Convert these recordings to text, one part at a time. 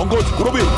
Pankaj, পুরবীর।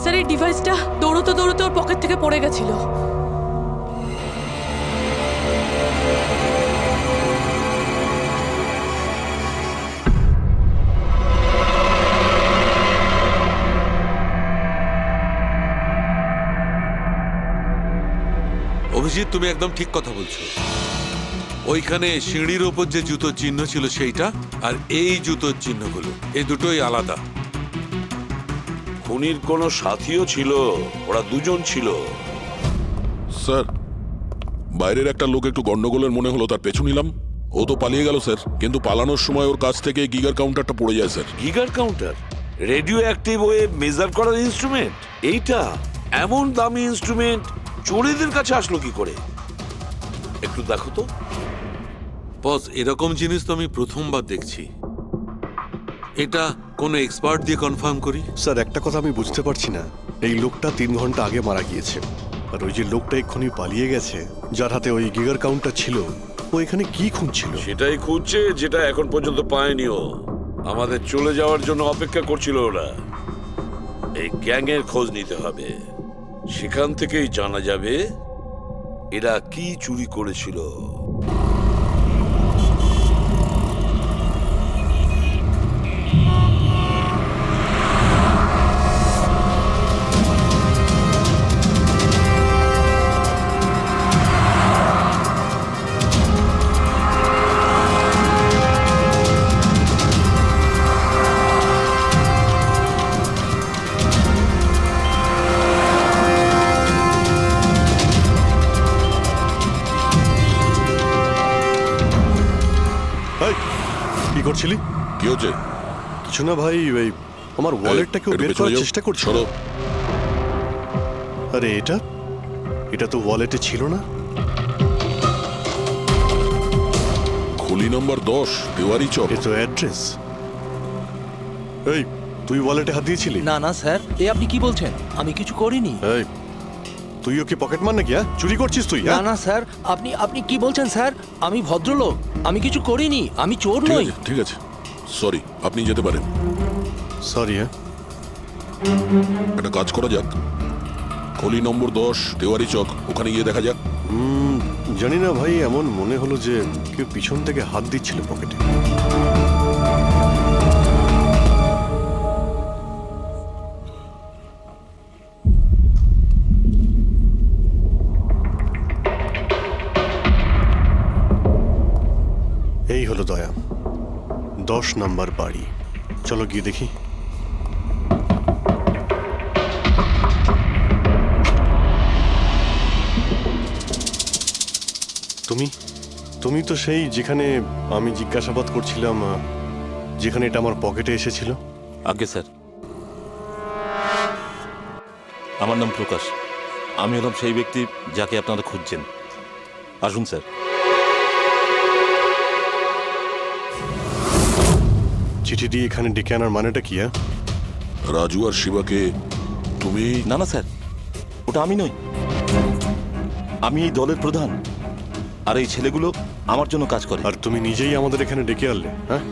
Sir এই ডিভাইসটা দৌড়তে দৌড়তে ওর পকেট থেকে পড়ে গেছিল। অভিজিৎ, তুমি একদম ঠিক কথা বলছো। ওইখানে সিঁড়ির ওপর যে জুতোর চিহ্ন ছিল সেইটা, আর এই জুতোর চিহ্নগুলো, এই দুটোই আলাদা। খুনির কোনো সাথীও ছিল, ওরা দুজন ছিল। স্যার, বাইরের একটা লোক একটু গন্ডগোলের মনে হলো, তার পেছু নিলাম। ও তো পালিয়ে গেল স্যার, কিন্তু পালানোর সময় ওর কাছ থেকে গিগার কাউন্টারটা পড়ে যায় sir. Geiger counter? Radioactive wave measure করার ইনস্ট্রুমেন্ট? এইটা এমন দামি ইনস্ট্রুমেন্ট চোরেদের কাছে আসলো কি করে? একটু দেখো তো। বস, এরকম জিনিস তো আমি প্রথমবার দেখছি। এটা কোনো এক্সপার্ট দিয়ে কনফার্ম করি। স্যার, একটা কথা আমি বুঝতে পারছি না, এই লোকটা 3 ঘন্টা আগে মারা গিয়েছে, আর ওই যে লোকটা এক্ষুনি পালিয়ে গেছে, যার হাতে ওই গিগার কাউন্টার ছিল, ও এখানে কি খুঁজছিল? সেটাই খুঁজছে, যেটা এখন পর্যন্ত পায়নি ও। আমাদের চলে যাওয়ার জন্য অপেক্ষা করছিল ওরা। এই গ্যাংয়ের খোঁজ নিতে হবে, সেখান থেকেই জানা যাবে এরা কি চুরি করেছিল। কি করছিলি? কি হচ্ছে? কিছু না ভাই, ওই আমার ওয়ালেটটাকে বের করার চেষ্টা করছিল। সরো। আরে এটা এটা তো ওয়ালেটে ছিল না। খুলি নম্বর 10, দেওয়ারি চক। এ তো অ্যাড্রেস। এই, তুই ওয়ালেটে হাত দিয়েছিলি? না না স্যার, এ আপনি কি বলছেন? আমি কিছু করিনি। এই, তুই ওকে পকেট মার নাকি? হ্যাঁ, চুরি করছিস তুই? না না স্যার, আপনি আপনি কি বলছেন স্যার? আমি ভদ্রলোক, আমি কিছু করিনি, আমি চোর নই। ঠিক আছে, সরি, আপনি যেতে পারেন। সরি। হ্যাঁ, একটা কাজ করা যাক, খলি নম্বর 10, দেওয়ারি চক, ওখানে গিয়ে দেখা যাক। জানি না ভাই, এমন মনে হলো যে কেউ পিছন থেকে হাত দিচ্ছিল পকেটে। এই হলো দয়া, 10 নম্বর বাড়ি। চলো গিয়ে দেখি। তুমি তো সেই যেখানে আমি জিজ্ঞাসাবাদ করছিলাম, যেখানে এটা আমার পকেটে এসেছিল। আগে স্যার, আমার নাম প্রকাশ। আমি হলাম সেই ব্যক্তি যাকে আপনারা খুঁজছেন। আসুন স্যার। চিঠি দিয়ে এখানে ডেকে আনার মানেটা কি? রাজু আর শিবাকে তুমি না না স্যার, ওটা আমি নই। আমি এই দলের প্রধান, আর এই ছেলেগুলো আমার জন্য কাজ করে। আর তুমি নিজেই আমাদের এখানে ডেকে আনলে? হ্যাঁ,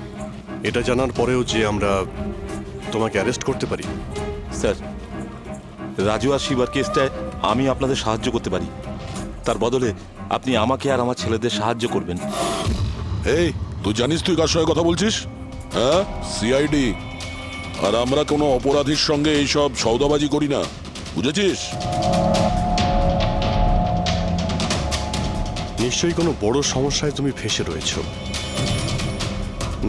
এটা জানার পরেও যে আমরা তোমাকে অ্যারেস্ট করতে পারি? স্যার, রাজু আর শিবার কেসটায় আমি আপনাদের সাহায্য করতে পারি। তার বদলে আপনি আমাকে আর আমার ছেলেদের সাহায্য করবেন। এই, তুই জানিস তুই কার সঙ্গে কথা বলছিস? হ্যাঁ, সিআইডি। আর আমরা কোনো অপরাধীর সঙ্গে এইসব সৌদাবাজি করি না, বুঝেছিস? নিশ্চয়ই কোনো বড় সমস্যায় তুমি ফেসে রয়েছো,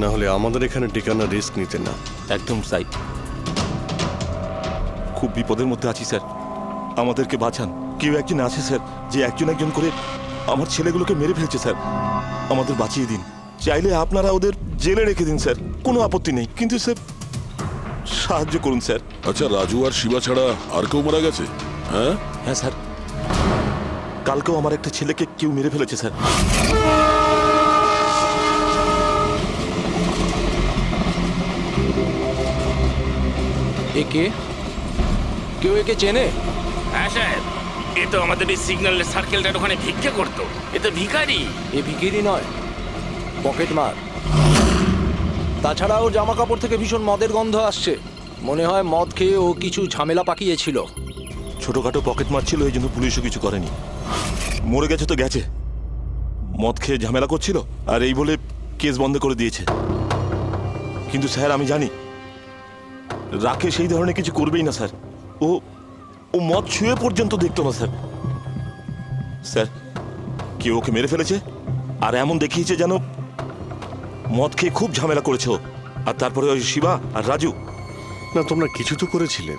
না হলে আমাদের এখানে ডেকে আনার রিস্ক নিতে না। একদম তাই। খুব বিপদের মধ্যে আছি স্যার, আমাদেরকে বাঁচান। কেউ একজন আছে স্যার, যে একজন একজন করে আমার ছেলেগুলোকে মেরে ফেলছে স্যার। আমাদের বাঁচিয়ে দিন। চাইলে আপনারা ওদের জেলে রেখে দিন স্যার, কোনো আপত্তি নেই, কিন্তু স্যার সাহায্য করুন স্যার। আচ্ছা, রাজু আর শিবা ছাড়া আর কেউ মারা গেছে? হ্যাঁ, হ্যাঁ স্যার, কালকেও আমার একটা ছেলেকে কেউ মেরে ফেলেছে স্যার। একে কেউ একে চেনে? হ্যাঁ সাহেব, এ তো আমাদের এই সিগন্যালের সার্কেলটার ওখানে ভিক্ষে করতো। এ তো ভিখারি। এ ভিখিরি নয়, পকেট মার। তাছাড়া ওর জামা কাপড় থেকে ভীষণ মদের গন্ধ আসছে। মনে হয় মদ খেয়ে ও কিছু ঝামেলা পাকিয়েছিল। ছোটখাটো পকেট মারছিল, এই জন্য পুলিশও কিছু করেনি। মরে গেছে তো গেছে, মদ খেয়ে ঝামেলা করছিল আর এই বলে কেস বন্ধ করে দিয়েছে। কিন্তু স্যার আমি জানি রাকেশ এই ধরনের কিছু করবেই না স্যার। ও ও মদ ছুঁয়ে পর্যন্ত দেখতো না স্যার। স্যার, কেউ ওকে মেরে ফেলেছে আর এমন দেখিয়েছে যেন মদ খেয়ে খুব ঝামেলা করেছে ও। আর তারপরে ওই শিবা আর রাজু। না, তোমরা কিছু তো করেছিলে,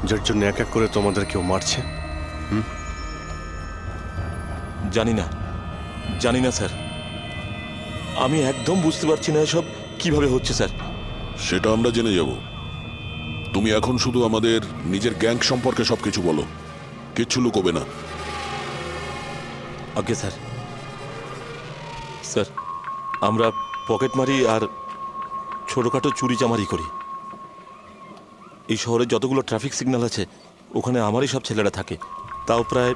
যার জন্য এক এক করে তোমাদের কেউ মারছে। জানি না, জানি না স্যার। আমি একদম বুঝতে পারছি না এসব কিভাবে হচ্ছে স্যার। সেটা আমরা জেনে যাব। তুমি এখন শুধু আমাদের নিজের গ্যাং সম্পর্কে সবকিছু বলো, কিচ্ছু লুকোবে না। Okay sir. স্যার, আমরা পকেট মারি আর ছোটোখাটো চুরি চামারি করি। এই শহরে যতগুলো ট্রাফিক সিগন্যাল আছে ওখানে আমারই সব ছেলেরা থাকে, তাও প্রায়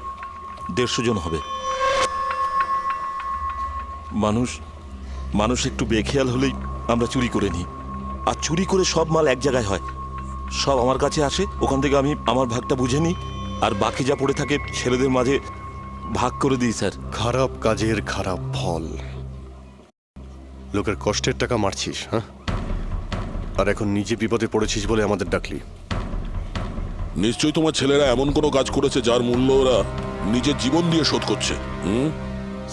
150 জন হবে। মানুষ একটু বেখেয়াল হলেই আমরা চুরি করে নিই, আর চুরি করে সব মাল এক জায়গায় হয়। সব আমার কাছে আসে, ওখান থেকে আমি আমার ভাগটা বুঝে নিই, আর বাকি যা পড়ে থাকে ছেলেদের মাঝে ভাগ করে দিই স্যার। খারাপ কাজের খারাপ ফল। লোকের কষ্টের টাকা মারছিস, হ্যাঁ? আর এখন নিজে বিপদে পড়েছিস বলে আমাদের ডাকলি। নিশ্চয়ই তোমার ছেলেরা এমন কোনো কাজ করেছে যার মূল্য ওরা নিজের জীবন দিয়ে শোধ করছে।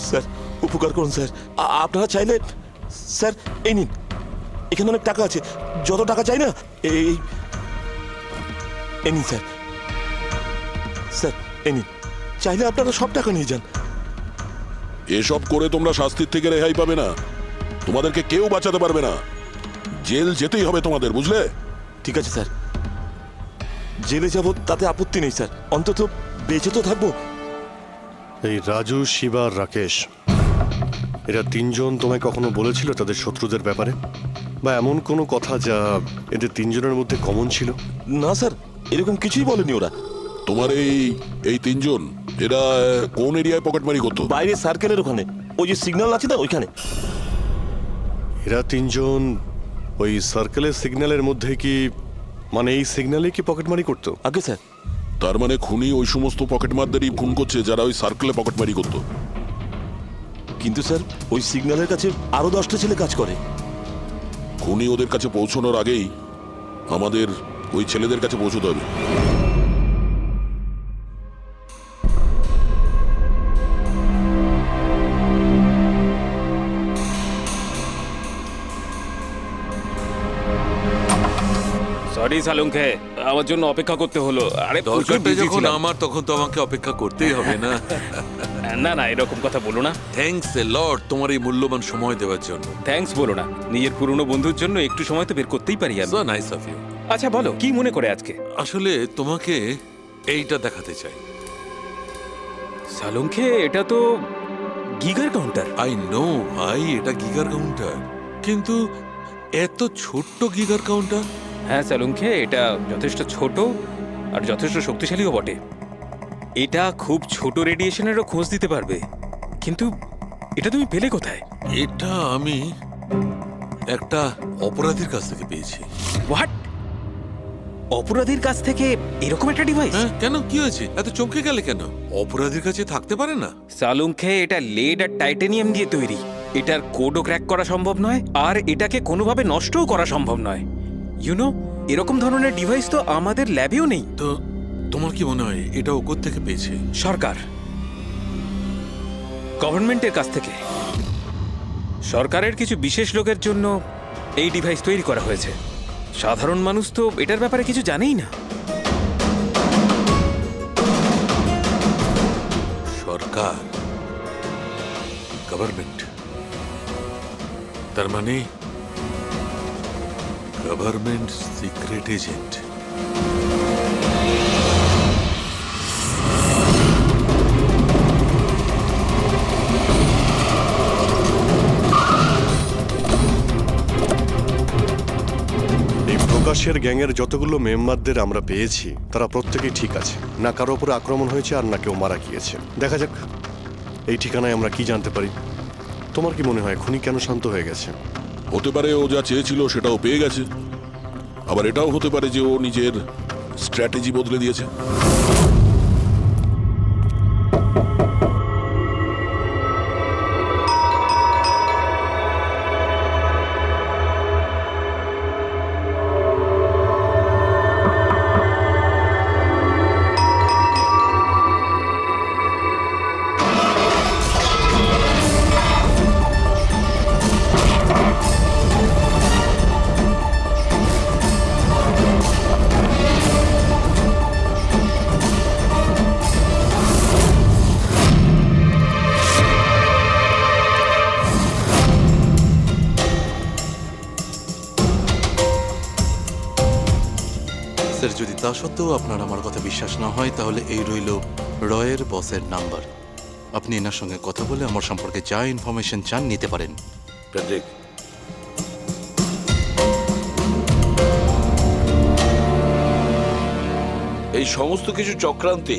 স্যার, উপকার করুন স্যার। আপনারা চাইলে স্যার এই নিন, এখানে অনেক টাকা আছে, যত টাকা চাই না এই নিন স্যার। স্যার এই নিন, চাইলে আপনারা সব টাকা নিয়ে যান। এসব করে তোমরা শাস্তির থেকে রেহাই পাবে না, তোমাদেরকে কেউ বাঁচাতে পারবে না। জেল যেতেই হবে তোমাদের, বুঝলে? ঠিক আছে স্যার, জেলে যাব তাতে আপত্তি নেই স্যার, অন্তত বেঁচে তো থাকবো। এই রাজু, শিবা আর রাকেশ, এরা তিনজন তোমায় কখনো বলেছিল তাদের শত্রুদের ব্যাপারে, বা এমন কোনো কথা যা এদের তিনজনের মধ্যে কমন ছিল? না স্যার, এরকম কিছুই বলেনি ওরা। তোমার এই তিনজন এরা কোন এরিয়ায় পকেটমারি করতো? বাইরে সার্কেলের ওখানে, ওই যে সিগন্যাল আছে না ওইখানে। এরা তিনজন ওই সার্কেলের সিগন্যালের মধ্যে কি, মানে এই সিগন্যালে কি পকেটমারি করতো? আগে স্যার। তার মানে খুনি ওই সমস্ত পকেটমারদেরই খুন করছে যারা ওই সার্কেলে পকেটমারি করতো। কিন্তু স্যার ওই সিগন্যালের কাছে আরো 10টা ছেলে কাজ করে। খুনি ওদের কাছে পৌঁছানোর আগেই আমাদের ওই ছেলেদের কাছে পৌঁছতে হবে। সরি সালুঙ্কে, আমার জন্য অপেক্ষা করতে হলো। আরে প্রচুর দরকারটা busy যখন ছিলাম। আমার, তখন তো আমাকে অপেক্ষা করতেই হবে না? না না, এরকম কথা বলো না। থ্যাঙ্কস এ লট তোমার এই মূল্যবান সময় দেওয়ার জন্য। থ্যাঙ্কস বলো না, নিজের পুরনো বন্ধুর জন্য একটু সময় তো বের করতেই পারি আমি। So nice of you. আচ্ছা বলো, কি মনে করে আজকে? আসলে তোমাকে এইটা দেখাতে চাই। সালুঙ্কে, এটা তো গিগার কাউন্টার। আই নো ভাই, এটা গিগার কাউন্টার। কিন্তু এত ছোট্ট গিগার কাউন্টার। হ্যাঁ সালুঙ্খে, এটা যথেষ্ট ছোট আর যথেষ্ট শক্তিশালীও বটে। এটা খুব ছোট রেডিয়েশনেরও খোঁজ দিতে পারবে। কিন্তু এটা তুমি পেলে কোথায়? এটা আমি একটা অপরাধীর কাছ থেকে পেয়েছি। হোয়াট? অপরাধীর কাছ থেকে এরকম একটা ডিভাইস? হ্যাঁ, কেন কি হয়েছে? এত চমকে গেলে কেন? অপরাধীর কাছে থাকতে পারে না? সালুঙ্খে, এটা লেড আর টাইটানিয়াম দিয়ে তৈরি। এটার কোডও ক্র্যাক করা সম্ভব নয়, আর এটাকে কোনোভাবে নষ্টও করা সম্ভব নয়। ইউনো, এরকম ধরনের ডিভাইস তো আমাদের ল্যাবেও নেই। তো তোমার কি মনে হয় এটা ও থেকে পেয়েছে? সরকার, গভর্নমেন্টের কাছ থেকে। সরকারের কিছু বিশেষ লোকের জন্য এই ডিভাইস তৈরি করা হয়েছে। সাধারণ মানুষ তো এটার ব্যাপারে কিছু জানেই না। সরকার, গভর্নমেন্ট, তার মানে গভর্নমেন্ট সিক্রেট এজেন্ট। এই প্রকাশের গ্যাংয়ের যতগুলো মেম্বারদের আমরা পেয়েছি তারা প্রত্যেকেই ঠিক আছে। না কারো উপরে আক্রমণ হয়েছে আর না কেউ মারা গিয়েছে। দেখা যাক এই ঠিকানায় আমরা কি জানতে পারি। তোমার কি মনে হয় খুনি কেন শান্ত হয়ে গেছে? হতে পারে ও যা চেয়েছিল সেটাও পেয়ে গেছে, আবার এটাও হতে পারে যে ও নিজের স্ট্র্যাটেজি বদলে দিয়েছে। স্যার, যদি তা সত্ত্বেও আপনার আমার কথা বিশ্বাস না হয় তাহলে এই রইল রয়ের বসের নাম্বার। আপনি এনার সঙ্গে কথা বলে আমার সম্পর্কে যা ইনফরমেশন চান নিতে পারেন। প্যাট্রিক, এই সমস্ত কিছু চক্রান্তে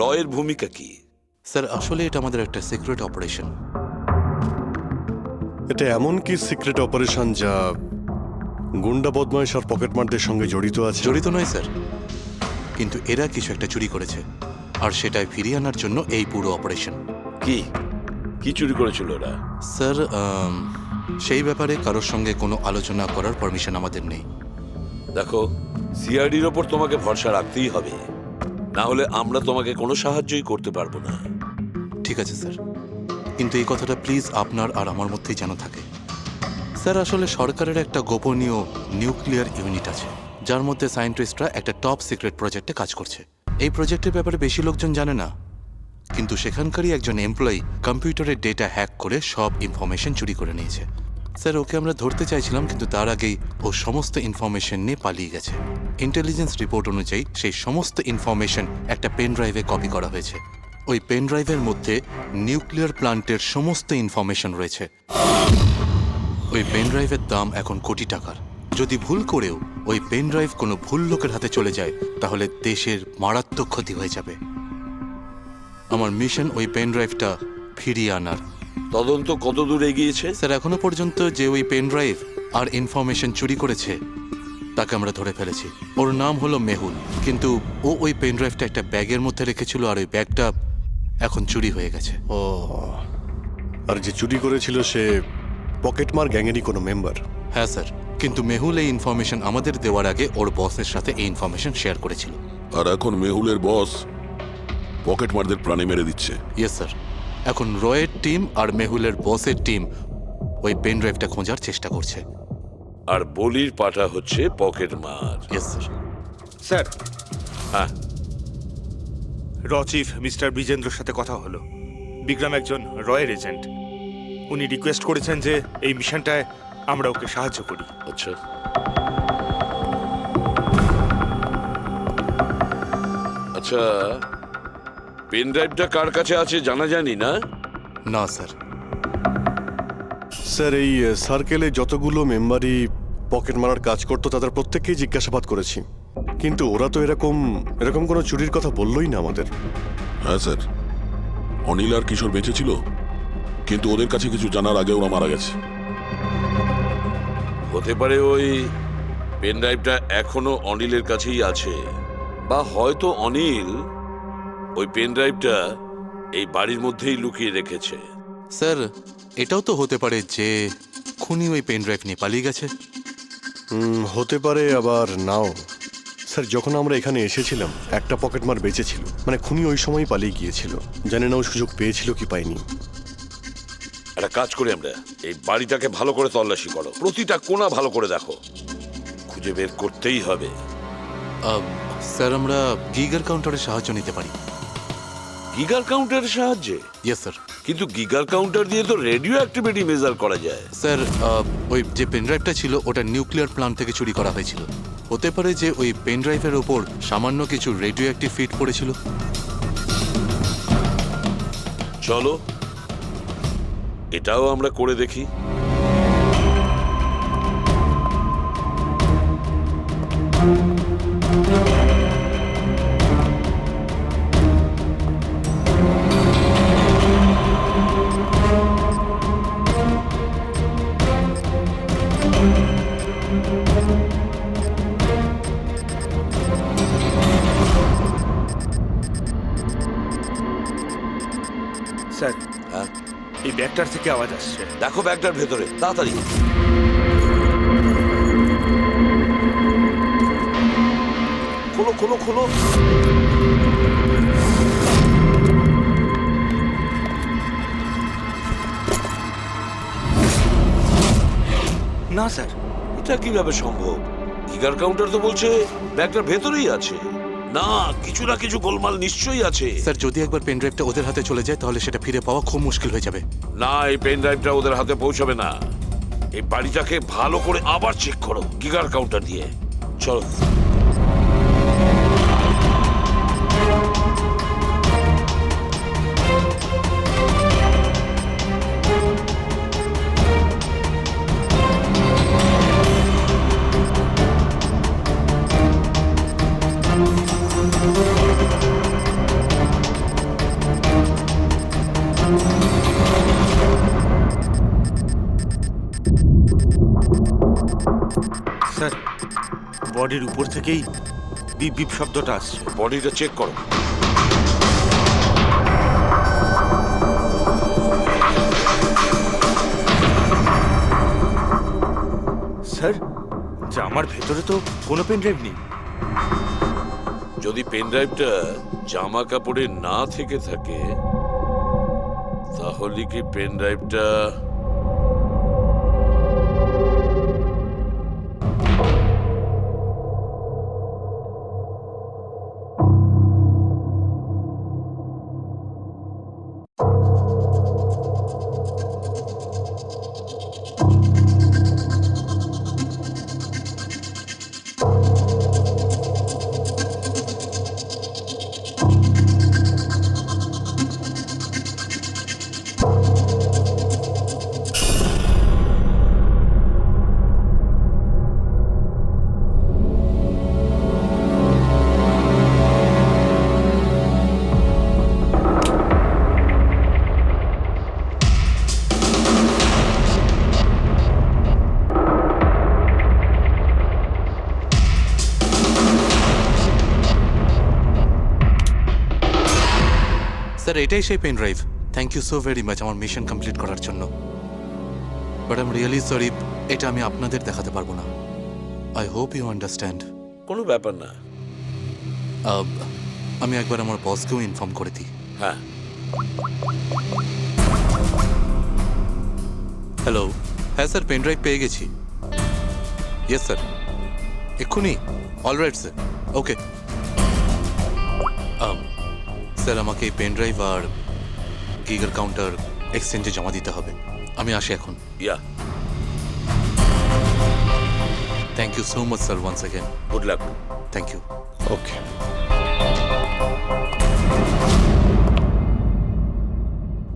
রয়ের ভূমিকা কি? স্যার, আসলে এটা আমাদের একটা সিক্রেট অপারেশন। এটা এমন কি সিক্রেট অপারেশন যা গুন্ডা বদমাইশ আর পকেটমারদের সঙ্গে জড়িত আছে? জড়িত নয় স্যার, কিন্তু এরা কিছু একটা চুরি করেছে, আর সেটাই ফিরিয়ে আনার জন্য এই পুরো অপারেশন। কি কি চুরি করেছিল ওরা? স্যার, সেই ব্যাপারে কারোর সঙ্গে কোনো আলোচনা করার পারমিশন আমাদের নেই। দেখো, সিআইডির ওপর তোমাকে ভরসা রাখতেই হবে, না হলে আমরা তোমাকে কোনো সাহায্যই করতে পারবো না। ঠিক আছে স্যার, কিন্তু এই কথাটা প্লিজ আপনার আর আমার মধ্যেই যেন থাকে। স্যার, আসলে সরকারের একটা গোপনীয় নিউক্লিয়ার ইউনিট আছে, যার মধ্যে সায়েন্টিস্টরা একটা টপ সিক্রেট প্রজেক্টে কাজ করছে। এই প্রজেক্টের ব্যাপারে বেশি লোকজন জানে না, কিন্তু সেখানকারই একজন এমপ্লয়ি কম্পিউটারের ডেটা হ্যাক করে সব ইনফরমেশন চুরি করে নিয়েছে। স্যার, ওকে আমরা ধরতে চাইছিলাম, কিন্তু তার আগেই ও সমস্ত ইনফরমেশন নিয়ে পালিয়ে গেছে। ইন্টেলিজেন্স রিপোর্ট অনুযায়ী সেই সমস্ত ইনফরমেশন একটা পেন ড্রাইভে কপি করা হয়েছে। ওই পেন ড্রাইভের মধ্যে নিউক্লিয়ার প্ল্যান্টের সমস্ত ইনফরমেশন রয়েছে। ওই পেন ড্রাইভের দাম এখন কোটি টাকার। যদি ভুল করেও ওই পেন ড্রাইভ কোনো ভুল লোকের হাতে চলে যায় তাহলে দেশের মারাত্মক ক্ষতি হয়ে যাবে। আমার মিশন ওই পেন ড্রাইভটা ফিরিয়ে আনার। তদন্ত কত দূর এগিয়েছে? স্যার, এখনো পর্যন্ত যে ওই পেন ড্রাইভ আর ইনফরমেশন চুরি করেছে তাকে আমরা ধরে ফেলেছি। ওর নাম হলো মেহুল, কিন্তু ও ওই পেন ড্রাইভটা একটা ব্যাগের মধ্যে রেখেছিল, আর ওই ব্যাগটা এখন চুরি হয়ে গেছে। ও, আর যে চুরি করেছিল সে পকেটমার গ্যাংয়েরই কোনো মেম্বার? হ্যাঁ স্যার, কিন্তু মেহুল এই ইনফরমেশন আমাদের দেওয়ার আগে ওর বসের সাথে এই ইনফরমেশন শেয়ার করেছিল। আর এখন মেহুলের বস পকেটমারদের প্রাণে মেরে দিচ্ছে। ইয়েস স্যার, এখন রয়ের টিম আর মেহুলের বসের টিম ওই পেন ড্রাইভটা খোঁজার চেষ্টা করছে। আর বলির পাঠা হচ্ছে পকেটমার। Yes sir. স্যার, হ্যাঁ, র চিফ মিস্টার বিজেন্দ্রর সাথে কথা হলো। বিক্রম একজন রয়ের এজেন্ট। উনি রিকোয়েস্ট করেছেন যে এই মিশনটায় আমরা ওকে সাহায্য করি। আচ্ছা। আচ্ছা, পেন ড্রাইভটা কার কাছে আছে জানা জানি না? না স্যার। স্যার এই সার্কেলে যতগুলো মেম্বারই পকেট মারার কাজ করতো তাদের প্রত্যেককেই জিজ্ঞাসাবাদ করেছি, কিন্তু ওরা তো এরকম কোনো চুরির কথা বললোই না আমাদের। হ্যাঁ স্যার, অনিল আর কিশোর বেঁচে ছিল, কিন্তু ওদের কাছে কিছু জানার আগে ওরা মারা গেছে। হতে পারে ওই পেন ড্রাইভটা এখনো অনিলের কাছেই আছে, বা হয়তো অনিল ওই পেন ড্রাইভটা এই বাড়ির মধ্যেই লুকিয়ে রেখেছে। স্যার এটাও তো হতে পারে যে খুনি ওই পেন ড্রাইভ নিয়ে পালিয়ে গেছে। হতে পারে, আবার নাও। স্যার যখন আমরা এখানে এসেছিলাম একটা পকেট মার বেঁচে ছিল, মানে খুনি ওই সময় পালিয়ে গিয়েছিল। জানি না ও সুযোগ পেয়েছিল কি পায়নি। একটা কাজ করি আমরা, এই বাড়িটাকে ভালো করে তল্লাশি করো, প্রতিটা কোণা ভালো করে দেখো, খুঁজে বের করতেই হবে। স্যার আমরা গিগার কাউন্টারের সাহায্য নিতে পারি। গিগার কাউন্টারের সাহায্যে? Yes sir. কিন্তু গিগার কাউন্টার দিয়ে তো রেডিও অ্যাক্টিভিটি মেজার করা যায়। স্যার ওই যে পেন ড্রাইভটা ছিল ওটা নিউক্লিয়ার প্ল্যান্ট থেকে চুরি করা হয়েছিল। হতে পারে যে ওই পেন ড্রাইভের ওপর সামান্য কিছু রেডিও অ্যাক্টিভ ফিট পড়েছিল। চলো এটাও আমরা করে দেখি। স্যার হ্যাঁ, এই ব্যাগটার থেকে আওয়াজ আসছে। দেখো ব্যাগটার ভেতরে, তাড়াতাড়ি। খোলো খোলো খোলো। না স্যার, এটা কিভাবে সম্ভব? গিগার কাউন্টার তো বলছে ব্যাগটার ভেতরেই আছে। না, কিছু না কিছু গোলমাল নিশ্চয়ই আছে। স্যার যদি একবার পেন ড্রাইভটা ওদের হাতে চলে যায় তাহলে সেটা ফিরে পাওয়া খুব মুশকিল হয়ে যাবে। না, এই পেন ড্রাইভটা ওদের হাতে পৌঁছাবে না। এই বাড়িটাকে ভালো করে আবার চেক করো গিগার কাউন্টার দিয়ে। চলো। স্যার বডির উপর থেকেই বিপ বিপ শব্দটা আসছে। বডিটা চেক করো। স্যার জামার ভেতরে তো কোনো পেন ড্রাইভ নেই। যদি পেন ড্রাইভটা জামা কাপড়ে না থেকে থাকে তাহলে কি পেন ড্রাইভটা স্যার এটাই সেই pen drive. Thank you so very much আমার মিশন কমপ্লিট করার জন্য। But I am really sorry, এটা আমি আপনাদের দেখাতে পারবো না। I hope you understand. কোনো ব্যাপার না। আমি একবার আমার বসকেও ইনফর্ম করে দিই। হ্যাঁ। হ্যালো, হ্যাঁ স্যার পেন ড্রাইভ পেয়ে গেছি। ইয়েস স্যার, এক্ষুনি? Alright sir, okay. স্যার আমাকে এই পেন ড্রাইভ আর গিগার কাউন্টার এক্সচেঞ্জে জমা দিতে হবে। আমি আসি এখন। Yeah, thank you so much sir once again. Good luck. Thank you. Okay.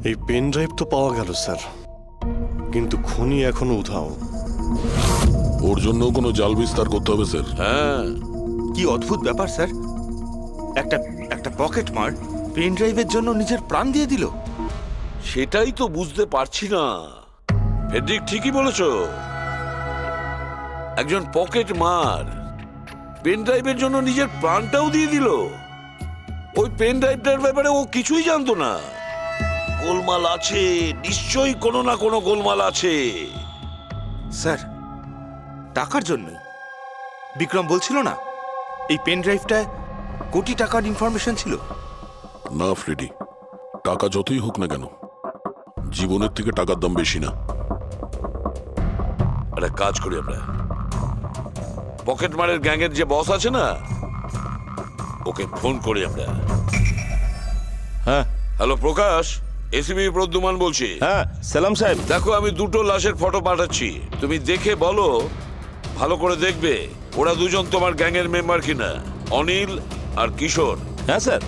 এই পেন ড্রাইভ তো পাওয়া গেল স্যার, কিন্তু খুনি এখনো উধাও। ওর জন্য কোনো জাল বিস্তার করতে হবে স্যার। হ্যাঁ, কি অদ্ভুত ব্যাপার স্যার, একটা একটা পকেট মার পেন ড্রাইভের জন্য নিজের প্রাণ দিয়ে দিল। সেটাই তো বুঝতে পারছি না। ফেডরিক ঠিকই বলেছ, একজন পকেট মার পেন ড্রাইভের জন্য নিজের প্রাণটাও দিয়ে দিল। ওই পেন ড্রাইভটার ব্যাপারে ও কিছুই জানতো না। গোলমাল আছে, নিশ্চয়ই কোনো না কোনো গোলমাল আছে। স্যার, টাকার জন্যই বিক্রম বলছিল না এই পেন ড্রাইভটায় কোটি টাকার ইনফরমেশন ছিল। না ফ্রেডি, টাকা যতই হোক না কেন, জীবনের থেকে টাকার দাম বেশি না। একটা কাজ করি আমরা, পকেট মারের গ্যাংয়ের যে বস আছে না, ওকে ফোন করি আমরা। হ্যাঁ হ্যালো প্রকাশ, এসিবি প্রদ্যুমান বলছি। হ্যাঁ সালাম সাহেব। দেখো, আমি দুটো লাশের ফটো পাঠাচ্ছি, তুমি দেখে বলো, ভালো করে দেখবে ওরা দুজন তোমার গ্যাংয়ের মেম্বার কিনা, অনিল আর কিশোর। হ্যাঁ স্যার।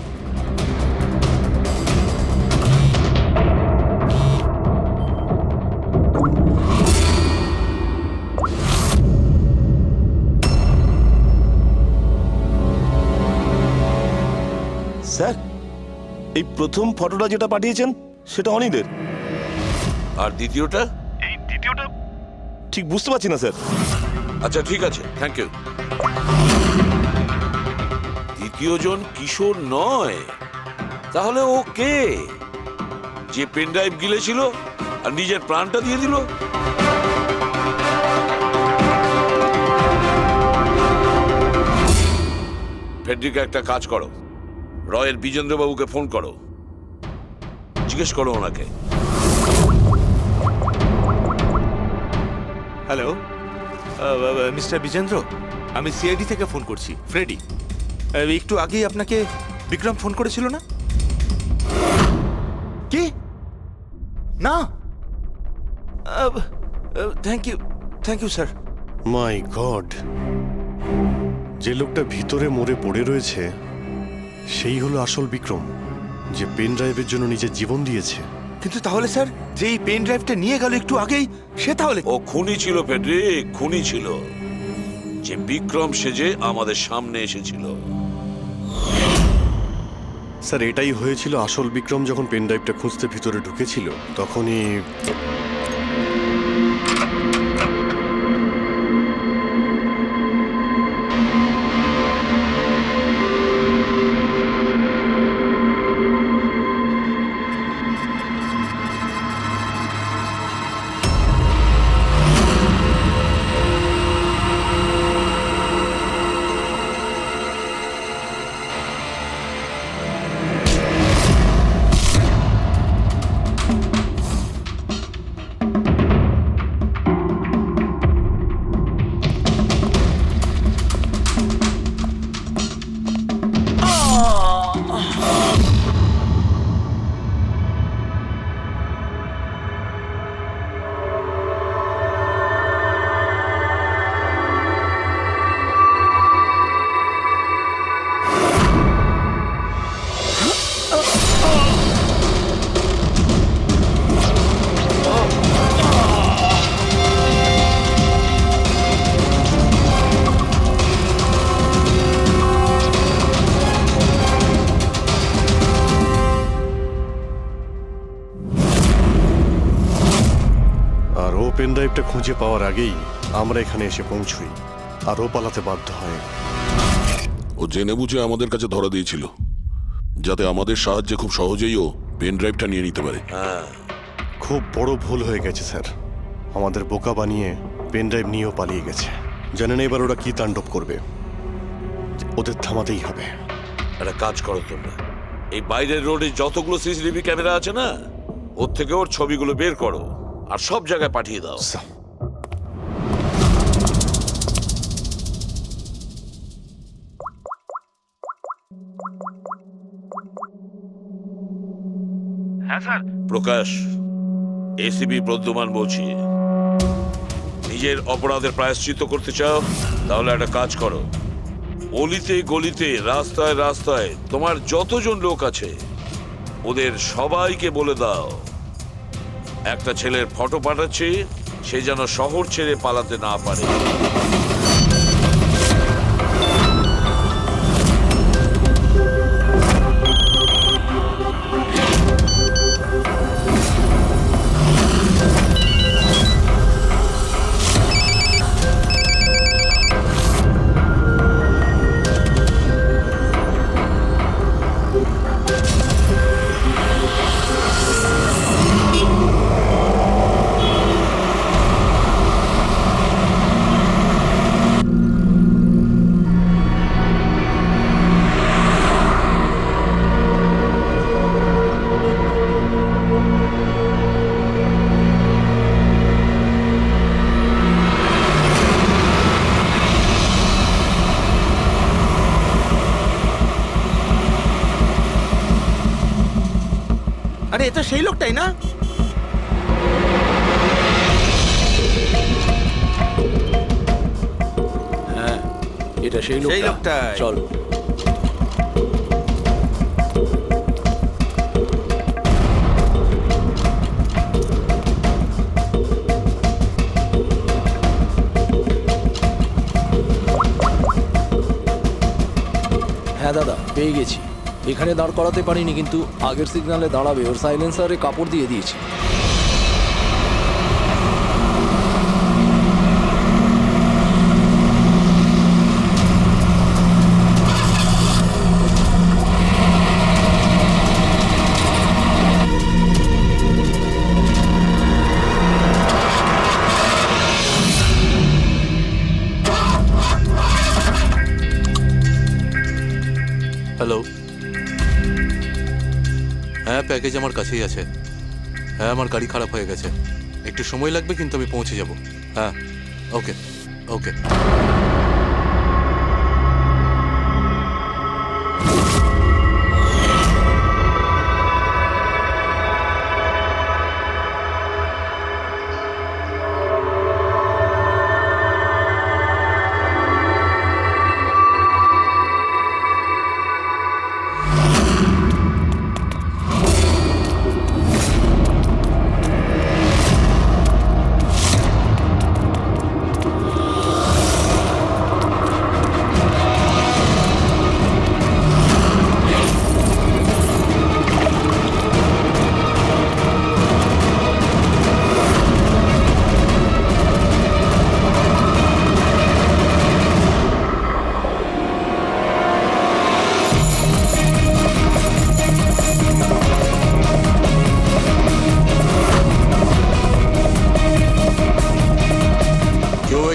স্যার, এই প্রথম ফটোটা যেটা পাঠিয়েছেন সেটা অনিলের। আর দ্বিতীয়টা? ঠিক বুঝতে পারছি না স্যার। আচ্ছা ঠিক আছে, থ্যাংক ইউ। দ্বিতীয় জন কিশোর নয়, তাহলে ও কে? যে পেন ড্রাইভ গিলেছিল আর নিজের প্রাণটা দিয়ে দিল? ফেডরিকা, একটা কাজ করো, রয়ের বিজেন্দ্রবাবুকে ফোন করো, জিজ্ঞেস করো ওনাকে। হ্যালো মিস্টার বিজেন্দ্র, আমি সিআইডি থেকে ফোন করছি, ফ্রেডি। একটু আগেই আপনাকে বিক্রম ফোন করেছিল না? কি না? Thank you sir. My God, যে লোকটা ভিতরে মরে পড়ে রয়েছে সেই হলো আসল বিক্রম, যে পেন ড্রাইভের জন্য নিজের জীবন দিয়েছে। কিন্তু তাহলে স্যার, যে এই পেন ড্রাইভটা নিয়ে গেল একটু আগেই, সে তাহলে? ও খুনি ছিল ফেডরিক, খুনি ছিল, যে বিক্রম সেজে আমাদের সামনে এসেছিল। স্যার, এটাই হয়েছিল। আসল বিক্রম যখন পেন ড্রাইভটা খুঁজতে ভিতরে ঢুকেছিল তখনই পেন ড্রাইভটা খুঁজে পাওয়ার আগেই আমরা এখানে এসে পৌঁছই, আর ও পালাতে বাধ্য হয়। ও জেনে বুঝে আমাদের কাছে ধরা দিয়েছিল, যাতে আমাদের সাহায্যে খুব সহজেই ও পেন ড্রাইভটা নিয়ে নিতে পারে। খুব বড় ভুল হয়ে গেছে স্যার, আমাদের বোকা বানিয়ে পেন ড্রাইভ নিয়েও পালিয়ে গেছে। জানেন এবার ওরা কি তাণ্ডব করবে, ওদের থামাতেই হবে। একটা কাজ করো তোমরা, এই বাইরের রোডে যতগুলো সিসিটিভি ক্যামেরা আছে না, ওর থেকে ওর ছবিগুলো বের করো আর সব জায়গায় পাঠিয়ে দাও। হ্যাঁ স্যার। প্রকাশ, এসিবি প্রদ্যুমান বলছি। নিজের অপরাধের প্রায়শ্চিত্ত করতে চাও? তাহলে একটা কাজ করো, অলিতে গলিতে রাস্তায় রাস্তায় তোমার যতজন লোক আছে ওদের সবাইকে বলে দাও একটা ছেলের ফটো পাঠাচ্ছি, সে যেন শহর ছেড়ে পালাতে না পারে। আরে এটা সেই লোকটাই না? হ্যাঁ, এটা সেই লোকটা। চল। হ্যাঁ দাদা, পেয়ে গেছি। এখানে দাঁড় করাতে পারিনি, কিন্তু আগের সিগন্যালে দাঁড়াবে। ওর সাইলেন্সারে কাপড় দিয়ে দিয়েছি। হ্যালো, হ্যাঁ প্যাকেজ আমার কাছেই আছে। হ্যাঁ, আমার গাড়ি খারাপ হয়ে গেছে, একটু সময় লাগবে, কিন্তু আমি পৌঁছে যাব। হ্যাঁ, ওকে ওকে।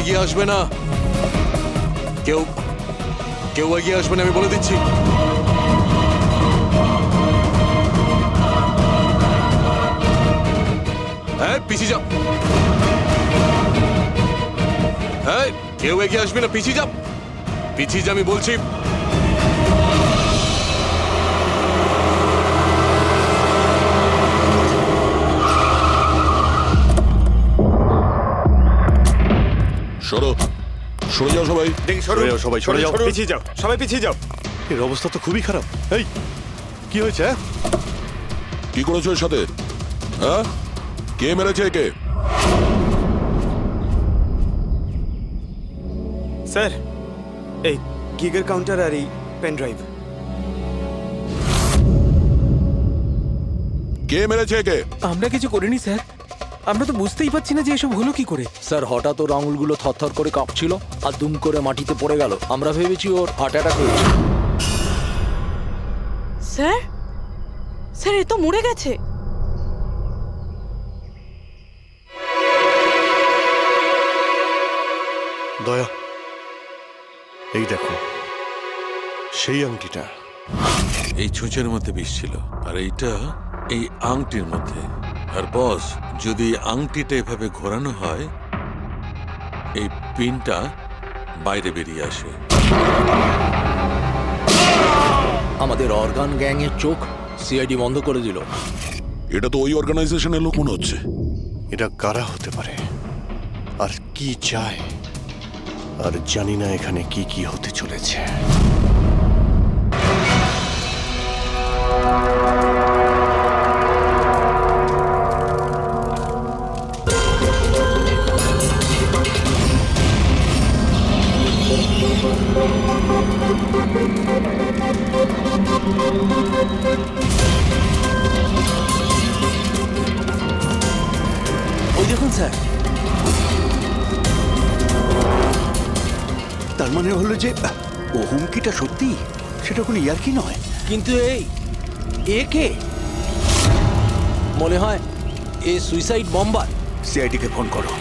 এগিয়ে আসবে না, কেউ কেউ এগিয়ে আসবে না, আমি বলে দিচ্ছি। হ্যাঁ, পিছিয়ে যাও। হ্যাঁ, কেউ এগিয়ে আসবে না, পিছিয়ে যাও, পিছিয়ে যা, আমি বলছি। সরো, সরে যাও সবাই। সরে যাও সবাই, সরে যাও। পিছিয়ে যাও, সবাই পিছিয়ে যাও। এর অবস্থা তো খুবই খারাপ। এই, কি হয়েছে? কি করেছো এর সাথে? হ্যাঁ, কে মেরেছে একে? স্যার, এই গিগার কাউন্টার আর এই পেন ড্রাইভ। কে মেরেছে একে? আমরা কিছু করিনি স্যার, আমরা তো বুঝতেই পারছি না যে এসব হলো কি করে। স্যার, হঠাৎ ওর আঙুলগুলো থরথর করে কাঁপছিল আর দুম করে মাটিতে পড়ে গেল। আমরা ভেবেছি ওর হার্ট অ্যাটাক হয়েছে। স্যার, স্যার এ তো মরে গেছে। দয়া, এই দেখো সেই আংটিটা। এই ছুঁচের মধ্যে বিষ ছিল, আর এইটা এই আংটির মধ্যে। আর বস, যদি আংটিটা এভাবে ঘোরানো হয়, এই পিনটা বাইরে বেরিয়ে আসে। আমাদের অর্গান গ্যাং এর চোখ সিআইডি বন্ধ করে দিল। এটা তো ওই অর্গানাইজেশনের লোক মনে হচ্ছে। এটা কারা হতে পারে আর কি চায়? আর জানি না এখানে কি কি হতে চলেছে। ওই দেখুন স্যার, তার মানে হলো যে ও হুমকিটা সত্যি, সেটা কোনো ইয়ার্কি নয়। কিন্তু এ কে? মনে হয় এ সুইসাইড বম্বার। সিআইডিকে ফোন করো।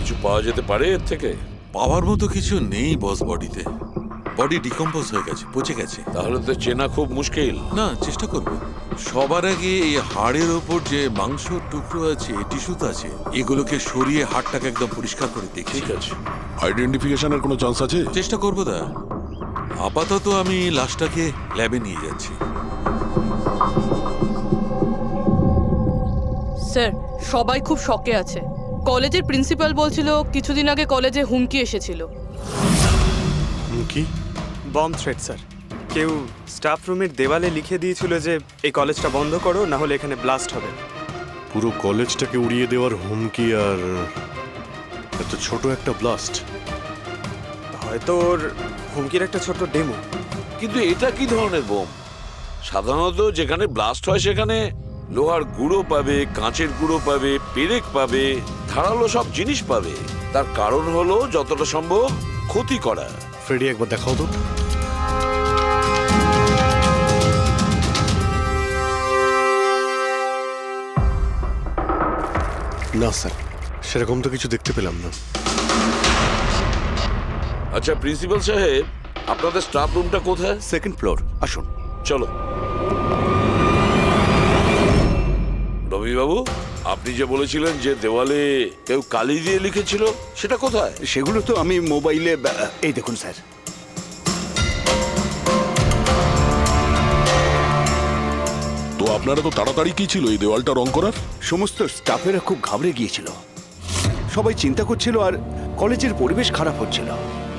কিছু পাওয়া যেতে পারে এর থেকে? পাওয়ার মতো কিছু নেই বস বডিতে। বডি ডিকম্পোজ হয়ে গেছে, পচে গেছে। তাহলে তো চেনা খুব মুশকিল। না, চেষ্টা করব। সবার আগে এই হাড়ের ওপর যে মাংসর টুকরো আছে, টিস্যুত আছে, এগুলোকে সরিয়ে হাড়টাকে একদম পরিষ্কার করে দেখি। ঠিক আছে। আইডেন্টিফিকেশনের কোনো চান্স আছে? চেষ্টা করবো দা। আপাতত আমি লাশটাকে ল্যাবে নিয়ে যাচ্ছি। স্যার, সবাই খুব শকে আছে। কলেজের প্রিন্সিপাল বলছিল কিছুদিন আগে কলেজে হুমকি এসেছিল। কি? Bomb threat sir. কেউ স্টাফ রুমের দেওয়ালে লিখে দিয়েছিল যে এই কলেজটা বন্ধ করো, না হলে এখানে ব্লাস্ট হবে। পুরো কলেজটাকে উড়িয়ে দেওয়ার হুমকি, আর এত ছোট একটা ব্লাস্ট। হয়তো ওর হুমকির একটা ছোট ডেমো। কিন্তু এটা কি ধরনের বোম? সাধারণত যেখানে ব্লাস্ট হয় সেখানে লোহার গুঁড়ো পাবে, কাঁচের গুঁড়ো পাবে, পেরেক পাবে, ধারালো সব জিনিস পাবে। তার কারণ হলো যতটা সম্ভব ক্ষতি করা। ফ্রেডি, একবার দেখাও তো। না স্যার, সেরকম তো কিছু দেখতে পেলাম না। আচ্ছা প্রিন্সিপাল সাহেব, আপনাদের স্টাফ রুমটা কোথায়? সেকেন্ড ফ্লোর, আসুন। চলো। রবিবাবু, আপনি যে বলেছিলেন যে দেওয়ালে কেউ কালি দিয়ে লিখেছিল, সেটা কোথায়? সেগুলো তো আমি মোবাইলে, এই দেখুন স্যার। তো আপনারা তো তাড়াতাড়ি কি ছিল এই দেওয়ালটা রং করার? সমস্ত স্টাফেরা খুব ঘাবড়ে গিয়েছিল, সবাই চিন্তা করছিল, আর কলেজের পরিবেশ খারাপ হচ্ছিল।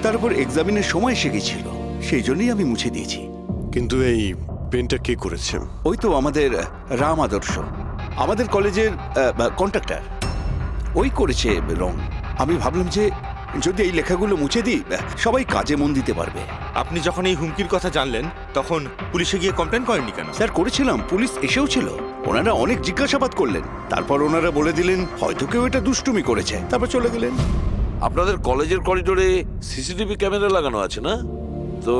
তারপর এক্সামিনের সময় এসে গেছিল, সেই জন্যই আমি মুছে দিয়েছি। কিন্তু এই পেনটা কে করেছে? ওই তো আমাদের রাম আদর্শ, আমাদের কলেজের কন্ট্রাক্টর, ওই করেছে রং। আমি ভাবলাম যে যদি এই লেখাগুলো মুছে দিই, সবাই কাজে মন দিতে পারবে। আপনি যখন এই হুমকির কথা জানলেন তখন পুলিশে গিয়ে কমপ্লেন করেননি কেন? স্যার, করেছিলাম, পুলিশ এসেও ছিল। ওনারা অনেক জিজ্ঞাসাবাদ করলেন, তারপর ওনারা বলে দিলেন হয়তো কেউ এটা দুষ্টুমি করেছে, তারপর চলে গেলেন। আপনাদের কলেজের করিডোরে সিসিটিভি ক্যামেরা লাগানো আছে না? তো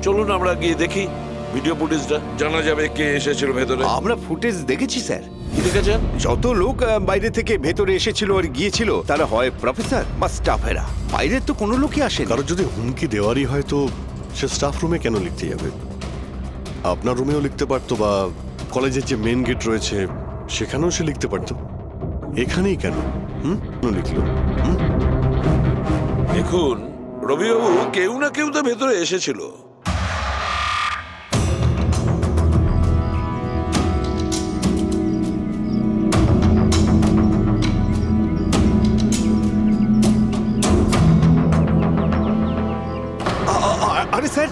চলুন আমরা গিয়ে দেখি ভিডিও ফুটেজটা, জানা যাবে কে এসেছিল ভেতরে। আমরা ফুটেজ দেখেছি স্যার। কি দেখেছেন? যত লোক বাইরে থেকে ভেতরে এসেছিল আর গিয়েছিল, তারা হয় প্রফেসর বা স্টাফেরা, বাইরের তো কোনো লোকই আসেনি। কারো যদি হুমকি দেওয়ারই হয় তো সে স্টাফ রুমে কেন লিখতে যাবে? আপনার রুমেও লিখতে পারতো, বা কলেজের যে মেন গেট রয়েছে সেখানেও সে লিখতে পারতো। এখানেই কেন লিখলো? দেখুন রবিবাবু, কেউ না কেউ তো ভেতরে এসেছিল। আরে স্যার,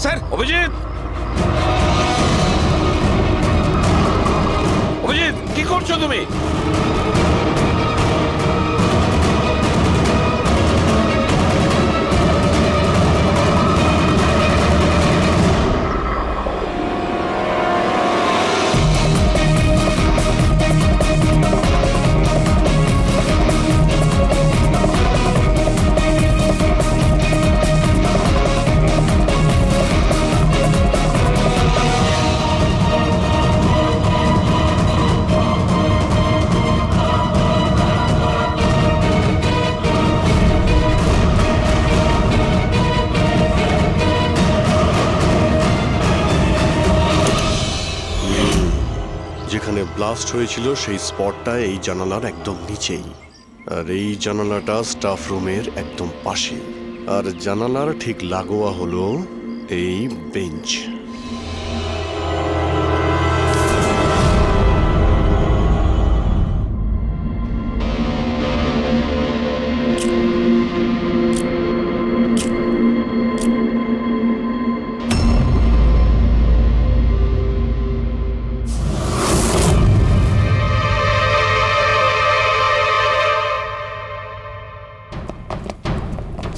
স্যার, অভিজিৎ, অভিজিৎ, কি করছো তুমি? ব্লাস্ট হয়েছিল সেই স্পটটা এই জানালার একদম নিচেই, আর এই জানালাটা স্টাফ রুমের একদম পাশে, আর জানালার ঠিক লাগোয়া হলো এই বেঞ্চ।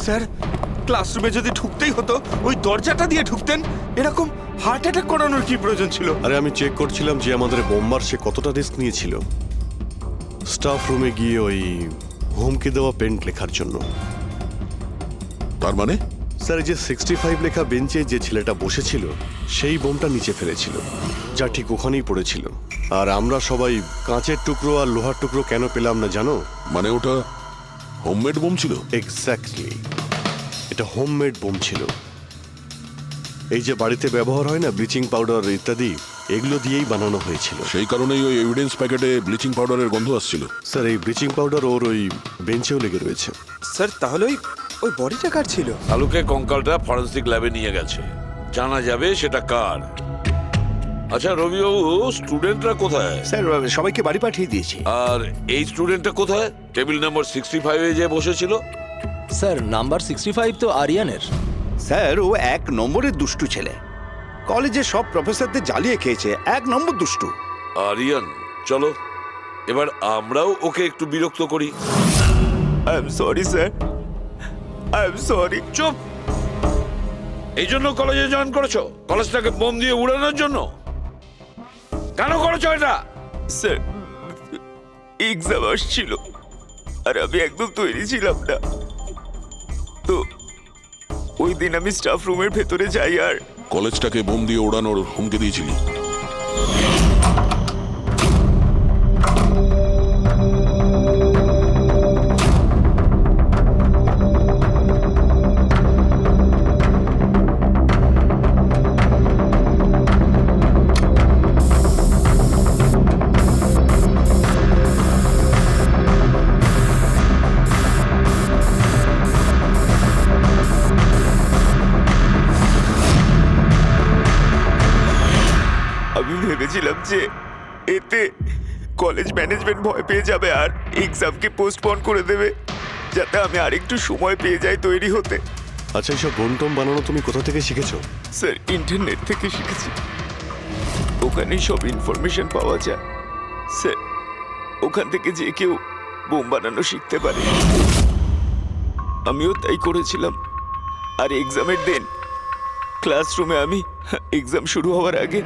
স্যার, ক্লাসরুমে যদি ঢুকতেই হতো ওই দরজাটা দিয়ে ঢুকতেন। এরকম হার্ট অ্যাটাক করানোর কি প্রয়োজন ছিল? আরে আমি চেক করছিলাম যে আমাদের বোম্বার সে কতটা রিস্ক নিয়েছিল স্টাফ রুমে গিয়ে ওই হুমকি দেওয়া পেন্ট লেখার জন্য। তার মানে স্যার, এই যে 65 লেখা বেঞ্চে যে ছেলেটা বসেছিল সেই বোমটা নিচে ফেলেছিল, যা ঠিক ওখানেই পড়েছিল। আর আমরা সবাই কাঁচের টুকরো আর লোহার টুকরো কেন পেলাম না জানো? মানে ওটা হোমমেড বোম ছিল? এক্স্যাক্টলি, এটা হোমমেড বোম ছিল। এই যে বাড়িতে ব্যবহার হয় না ব্লিচিং পাউডার ইত্যাদি, এগুলো দিয়েই বানানো হয়েছিল। সেই কারণেই ওই এভিডেন্স প্যাকেটে ব্লিচিং পাউডারের গন্ধ আসছিল। স্যার, এই ব্লিচিং পাউডার ওর ওই বেঞ্চেও লেগে রয়েছে। স্যার, তাহলে ওই বডিটা কার ছিল? আলুকে কঙ্কালটা ফরেন্সিক ল্যাবে নিয়ে গেছে, জানা যাবে সেটা কার। আচ্ছা রবিবাবু, স্টুডেন্টরা কোথায়? স্যার, সবাইকে বাড়ি পাঠিয়ে দিয়েছি। আর এই স্টুডেন্টটা কোথায়? টেবিল নাম্বার 65 যে বসেছিল? স্যার, নাম্বার 65 তো আরিয়ানের। স্যার, ও 1 নম্বরের দুষ্টু ছেলে। কলেজে সব প্রফেসরদের জ্বালিয়ে খেয়েছে, 1 নম্বর দুষ্টু। আরিয়ান, চলো এবার আমরাও ওকে একটু বিরক্ত করি। I am sorry sir, I am sorry. চুপ! এই জন্য কলেজে জয়েন করেছো? কলেজটাকে বোম দিয়ে উড়ানোর জন্য? কেন করেছো এটা? স্যার, এক্সাম আসছিল আর আমি একদম তৈরি ছিলাম না। তো ওই দিন আমি স্টাফ রুমের ভেতরে যাই আর কলেজটাকে বোম দিয়ে ওড়ানোর হুমকি দিয়েছিলি? আমি ভেবেছিলাম যে এতে কলেজ ম্যানেজমেন্ট ভয় পেয়ে যাবে আর এক্সামকে পোস্টপোন করে দেবে, যাতে আমি আরেকটু সময় পেয়ে যাই তৈরি হতে। আচ্ছা, এইসব বোম টোম বানানো তুমি কোথা থেকে শিখেছো? স্যার, ইন্টারনেট থেকে শিখেছি, ওখানেই সব ইনফরমেশন পাওয়া যায়। স্যার, ওখান থেকে যে কেউ বোম বানানো শিখতে পারে। আমিও তাই করেছিলাম। আর এক্সামের দিন ক্লাসরুমে আমি এক্সাম শুরু হওয়ার আগে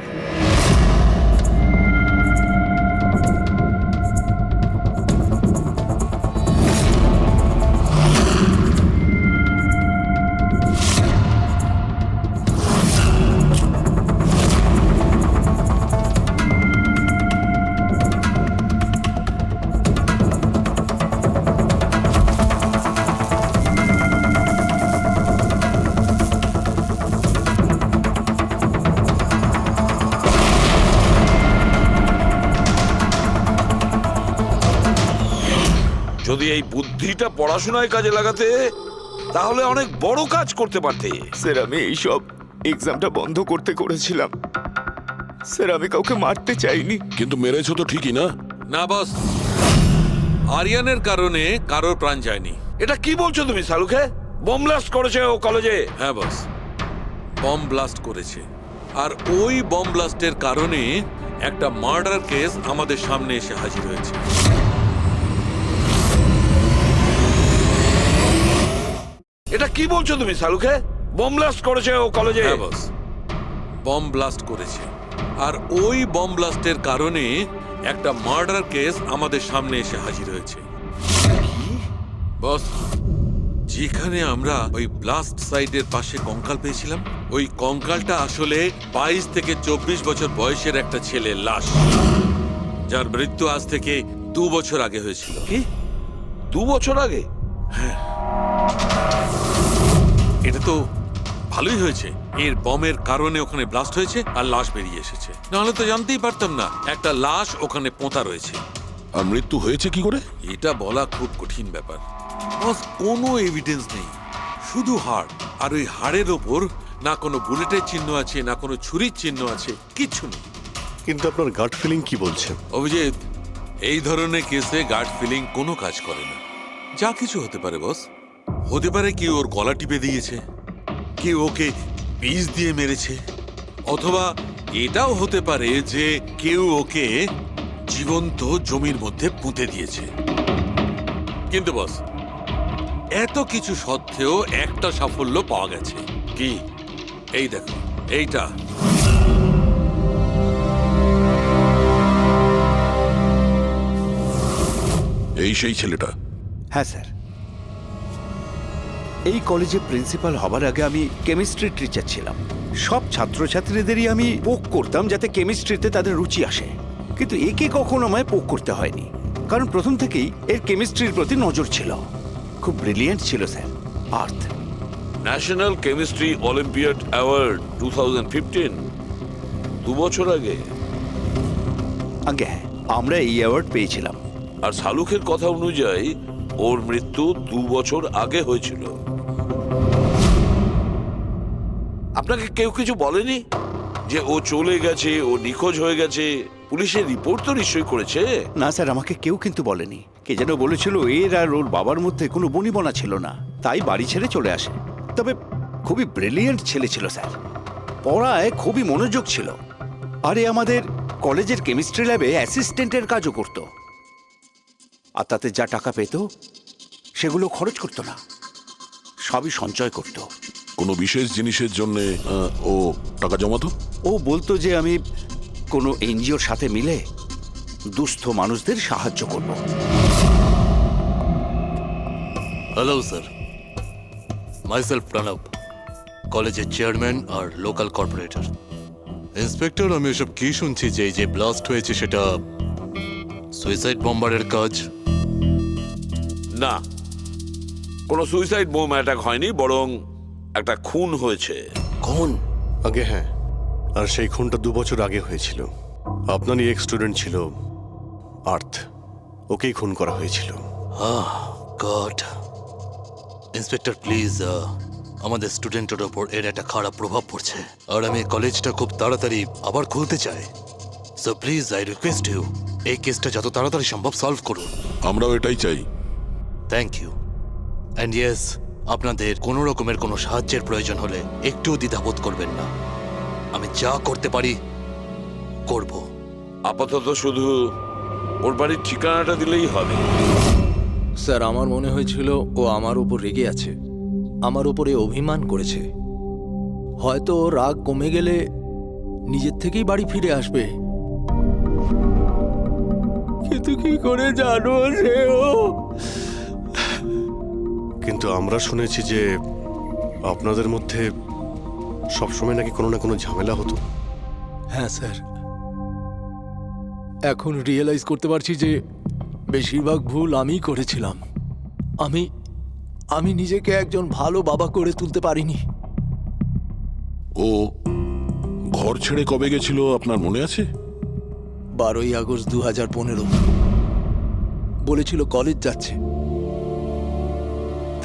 যদি এই বুদ্ধিটা পড়াশোনায় কাজে লাগাতে, তাহলে অনেক বড় কাজ করতে পারতে। স্যার, আমি এইসব এক্সামটা বন্ধ করতে করেছিলাম। স্যার, আমি কাউকে মারতে চাইনি। কিন্তু মেরেছো তো ঠিকই না? না বস, আরিয়ানের কারণে কারোর প্রাণ যায়নি। এটা কি বলছো তুমি সালুকে? বোম ব্লাস্ট করেছে ও কলেজে? হ্যাঁ বস, বম ব্লাস্ট করেছে। আর ওই বম ব্লাস্টের কারণে একটা মার্ডার কেস আমাদের সামনে এসে হাজির হয়েছে। এটা কি বলছো তুমি সালুকে? বোম ব্লাস্ট করেছে ও কলেজে? হ্যাঁ বস, বম ব্লাস্ট করেছে। আর ওই বম ব্লাস্টের কারণে একটা মার্ডার কেস আমাদের সামনে এসে হাজির হয়েছে। বস, যেখানে আমরা ওই ব্লাস্ট সাইটের পাশে কঙ্কাল পেয়েছিলাম, ওই কঙ্কালটা আসলে 22 থেকে 24 বছর বয়সের একটা ছেলের লাশ, যার মৃত্যু আজ থেকে 2 বছর আগে হয়েছিল। কি 2 বছর আগে? এটা তো ভালোই হয়েছে। এর বমের কারণে ওখানে ব্লাস্ট হয়েছে আর লাশ বেরিয়ে এসেছে, নাহলে তো জানতেই পারতাম না একটা লাশ ওখানে পোঁতা রয়েছে। আর মৃত্যু হয়েছে কি করে? এটা বলা খুব কঠিন ব্যাপার বস, কোনো এভিডেন্স নেই, শুধু হাড়, আর ওই হাড়ের ওপর না কোনো বুলেটের চিহ্ন আছে না কোনো ছুরির চিহ্ন আছে, কিচ্ছু নেই। কিন্তু আপনার গাট ফিলিং কি বলছে? অভিজিৎ, এই ধরনের কেসে গার্ড ফিলিং কোনো কাজ করে না। যা কিছু হতে পারে বস, হতে পারে কেউ ওর গলা টিপে দিয়েছে, কেউ ওকে বিষ দিয়ে মেরেছে, অথবা এটাও হতে পারে যে কেউ ওকে জীবন্ত জমির মধ্যে পুঁতে দিয়েছে। কিন্তু বস, এত কিছু সত্ত্বেও একটা সাফল্য পাওয়া গেছে। কি? এই দেখো, এইটা। এই সেই ছেলেটা? হ্যাঁ স্যার, এই কলেজে প্রিন্সিপাল হবার আগে আমি কেমিস্ট্রি টিচার ছিলাম। সব ছাত্রছাত্রীদেরই আমি পোক করতাম যাতে কেমিস্ট্রিতে তাদের রুচি আসে, কিন্তু একে কখনো আমায় পোক করতে হয়নি, কারণ প্রথম থেকেই এর কেমিস্ট্রির প্রতি নজর ছিল। খুব ব্রিলিয়েন্ট ছিল স্যার। আর্থ ন্যাশনাল কেমিস্ট্রি অলিম্পিয়াড অ্যাওয়ার্ড 2015, 2 বছর আগে। আগে হ্যাঁ, আমরা এই অ্যাওয়ার্ড পেয়েছিলাম। আর শালুকের কথা অনুযায়ী ওর মৃত্যু 2 বছর আগে হয়েছিল। আপনাকে কেউ কিছু বলেনি যে ও চলে গেছে, ও নিখোঁজ হয়ে গেছে? পুলিশের রিপোর্ট তো নিশ্চয়ই করেছে। না স্যার, আমাকে কেউ কিন্তু বলেনি। কে যেন বলেছিল এর আর ওর বাবার মধ্যে কোনো বনিবনা ছিল না, তাই বাড়ি ছেড়ে চলে আসে। তবে খুবই ব্রিলিয়েন্ট ছেলে ছিল স্যার, পড়ায় খুবই মনোযোগ ছিল। আরে আমাদের কলেজের কেমিস্ট্রি ল্যাবে অ্যাসিস্ট্যান্টের কাজও করতো, আর তাতে যা টাকা পেত সেগুলো খরচ করতো না, সবই সঞ্চয় করতো। কোনো বিশেষ জিনিসের জন্য ও টাকা জমাতো? ও বলতো যে আমি কোনো এনজিওর সাথে মিলে দুস্থ মানুষদের সাহায্য করব। হ্যালো স্যার, মাইসেলফ প্রণব, কলেজের চেয়ারম্যান আর লোকাল কর্পোরেটর। ইন্সপেক্টর, আমি এসব কি শুনছি যে এই যে ব্লাস্ট হয়েছে সেটা সুইসাইড বম্বারের কাজ? না, কোনো সুইসাইড বোম অ্যাটাক হয়নি, বরং একটা খুন হয়েছে। খুন? আগে হ্যাঁ, আর সেই খুনটা 2 বছর আগে হয়েছিল। আপনারই এক স্টুডেন্ট ছিল আর্থ, ওকেই খুন করা হয়েছিল। গড। ইন্সপেক্টর প্লিজ, আমাদের স্টুডেন্টের ওপর এর একটা খারাপ প্রভাব পড়ছে, আর আমি কলেজটা খুব তাড়াতাড়ি আবার খুলতে চাই। So please I request you, এই কেসটা যত তাড়াতাড়ি সম্ভব সলভ করুন। আমরাও এটাই চাই। Thank you. অ্যান্ড ইয়েস, আপনাদের কোনো রকমের কোনো সাহায্যের প্রয়োজন হলে একটুও দ্বিধাবোধ করবেন না, আমি যা করতে পারি করব। আপাতত শুধু ওর বাড়ির ঠিকানাটা দিলেই হবে। স্যার, আমার মনে হয়েছিল ও আমার উপর রেগে আছে, আমার উপরে অভিমান করেছে। হয়তো ওর রাগ কমে গেলে নিজের থেকেই বাড়ি ফিরে আসবে, কিন্তু কি করে জানো যে ও? কিন্তু আমরা শুনেছি যে আপনাদের মধ্যে সবসময় নাকি কোনো না কোনো ঝামেলা হতো। হ্যাঁ স্যার, এখন রিয়েলাইজ করতে পারছি যে বেশিরভাগ ভুল আমিই করেছিলাম। আমি নিজেকে একজন ভালো বাবা করে তুলতে পারিনি। ও ঘর ছেড়ে কবে গেছিল আপনার মনে আছে? 12ই আগস্ট 2015। বলেছিল কলেজ যাচ্ছে,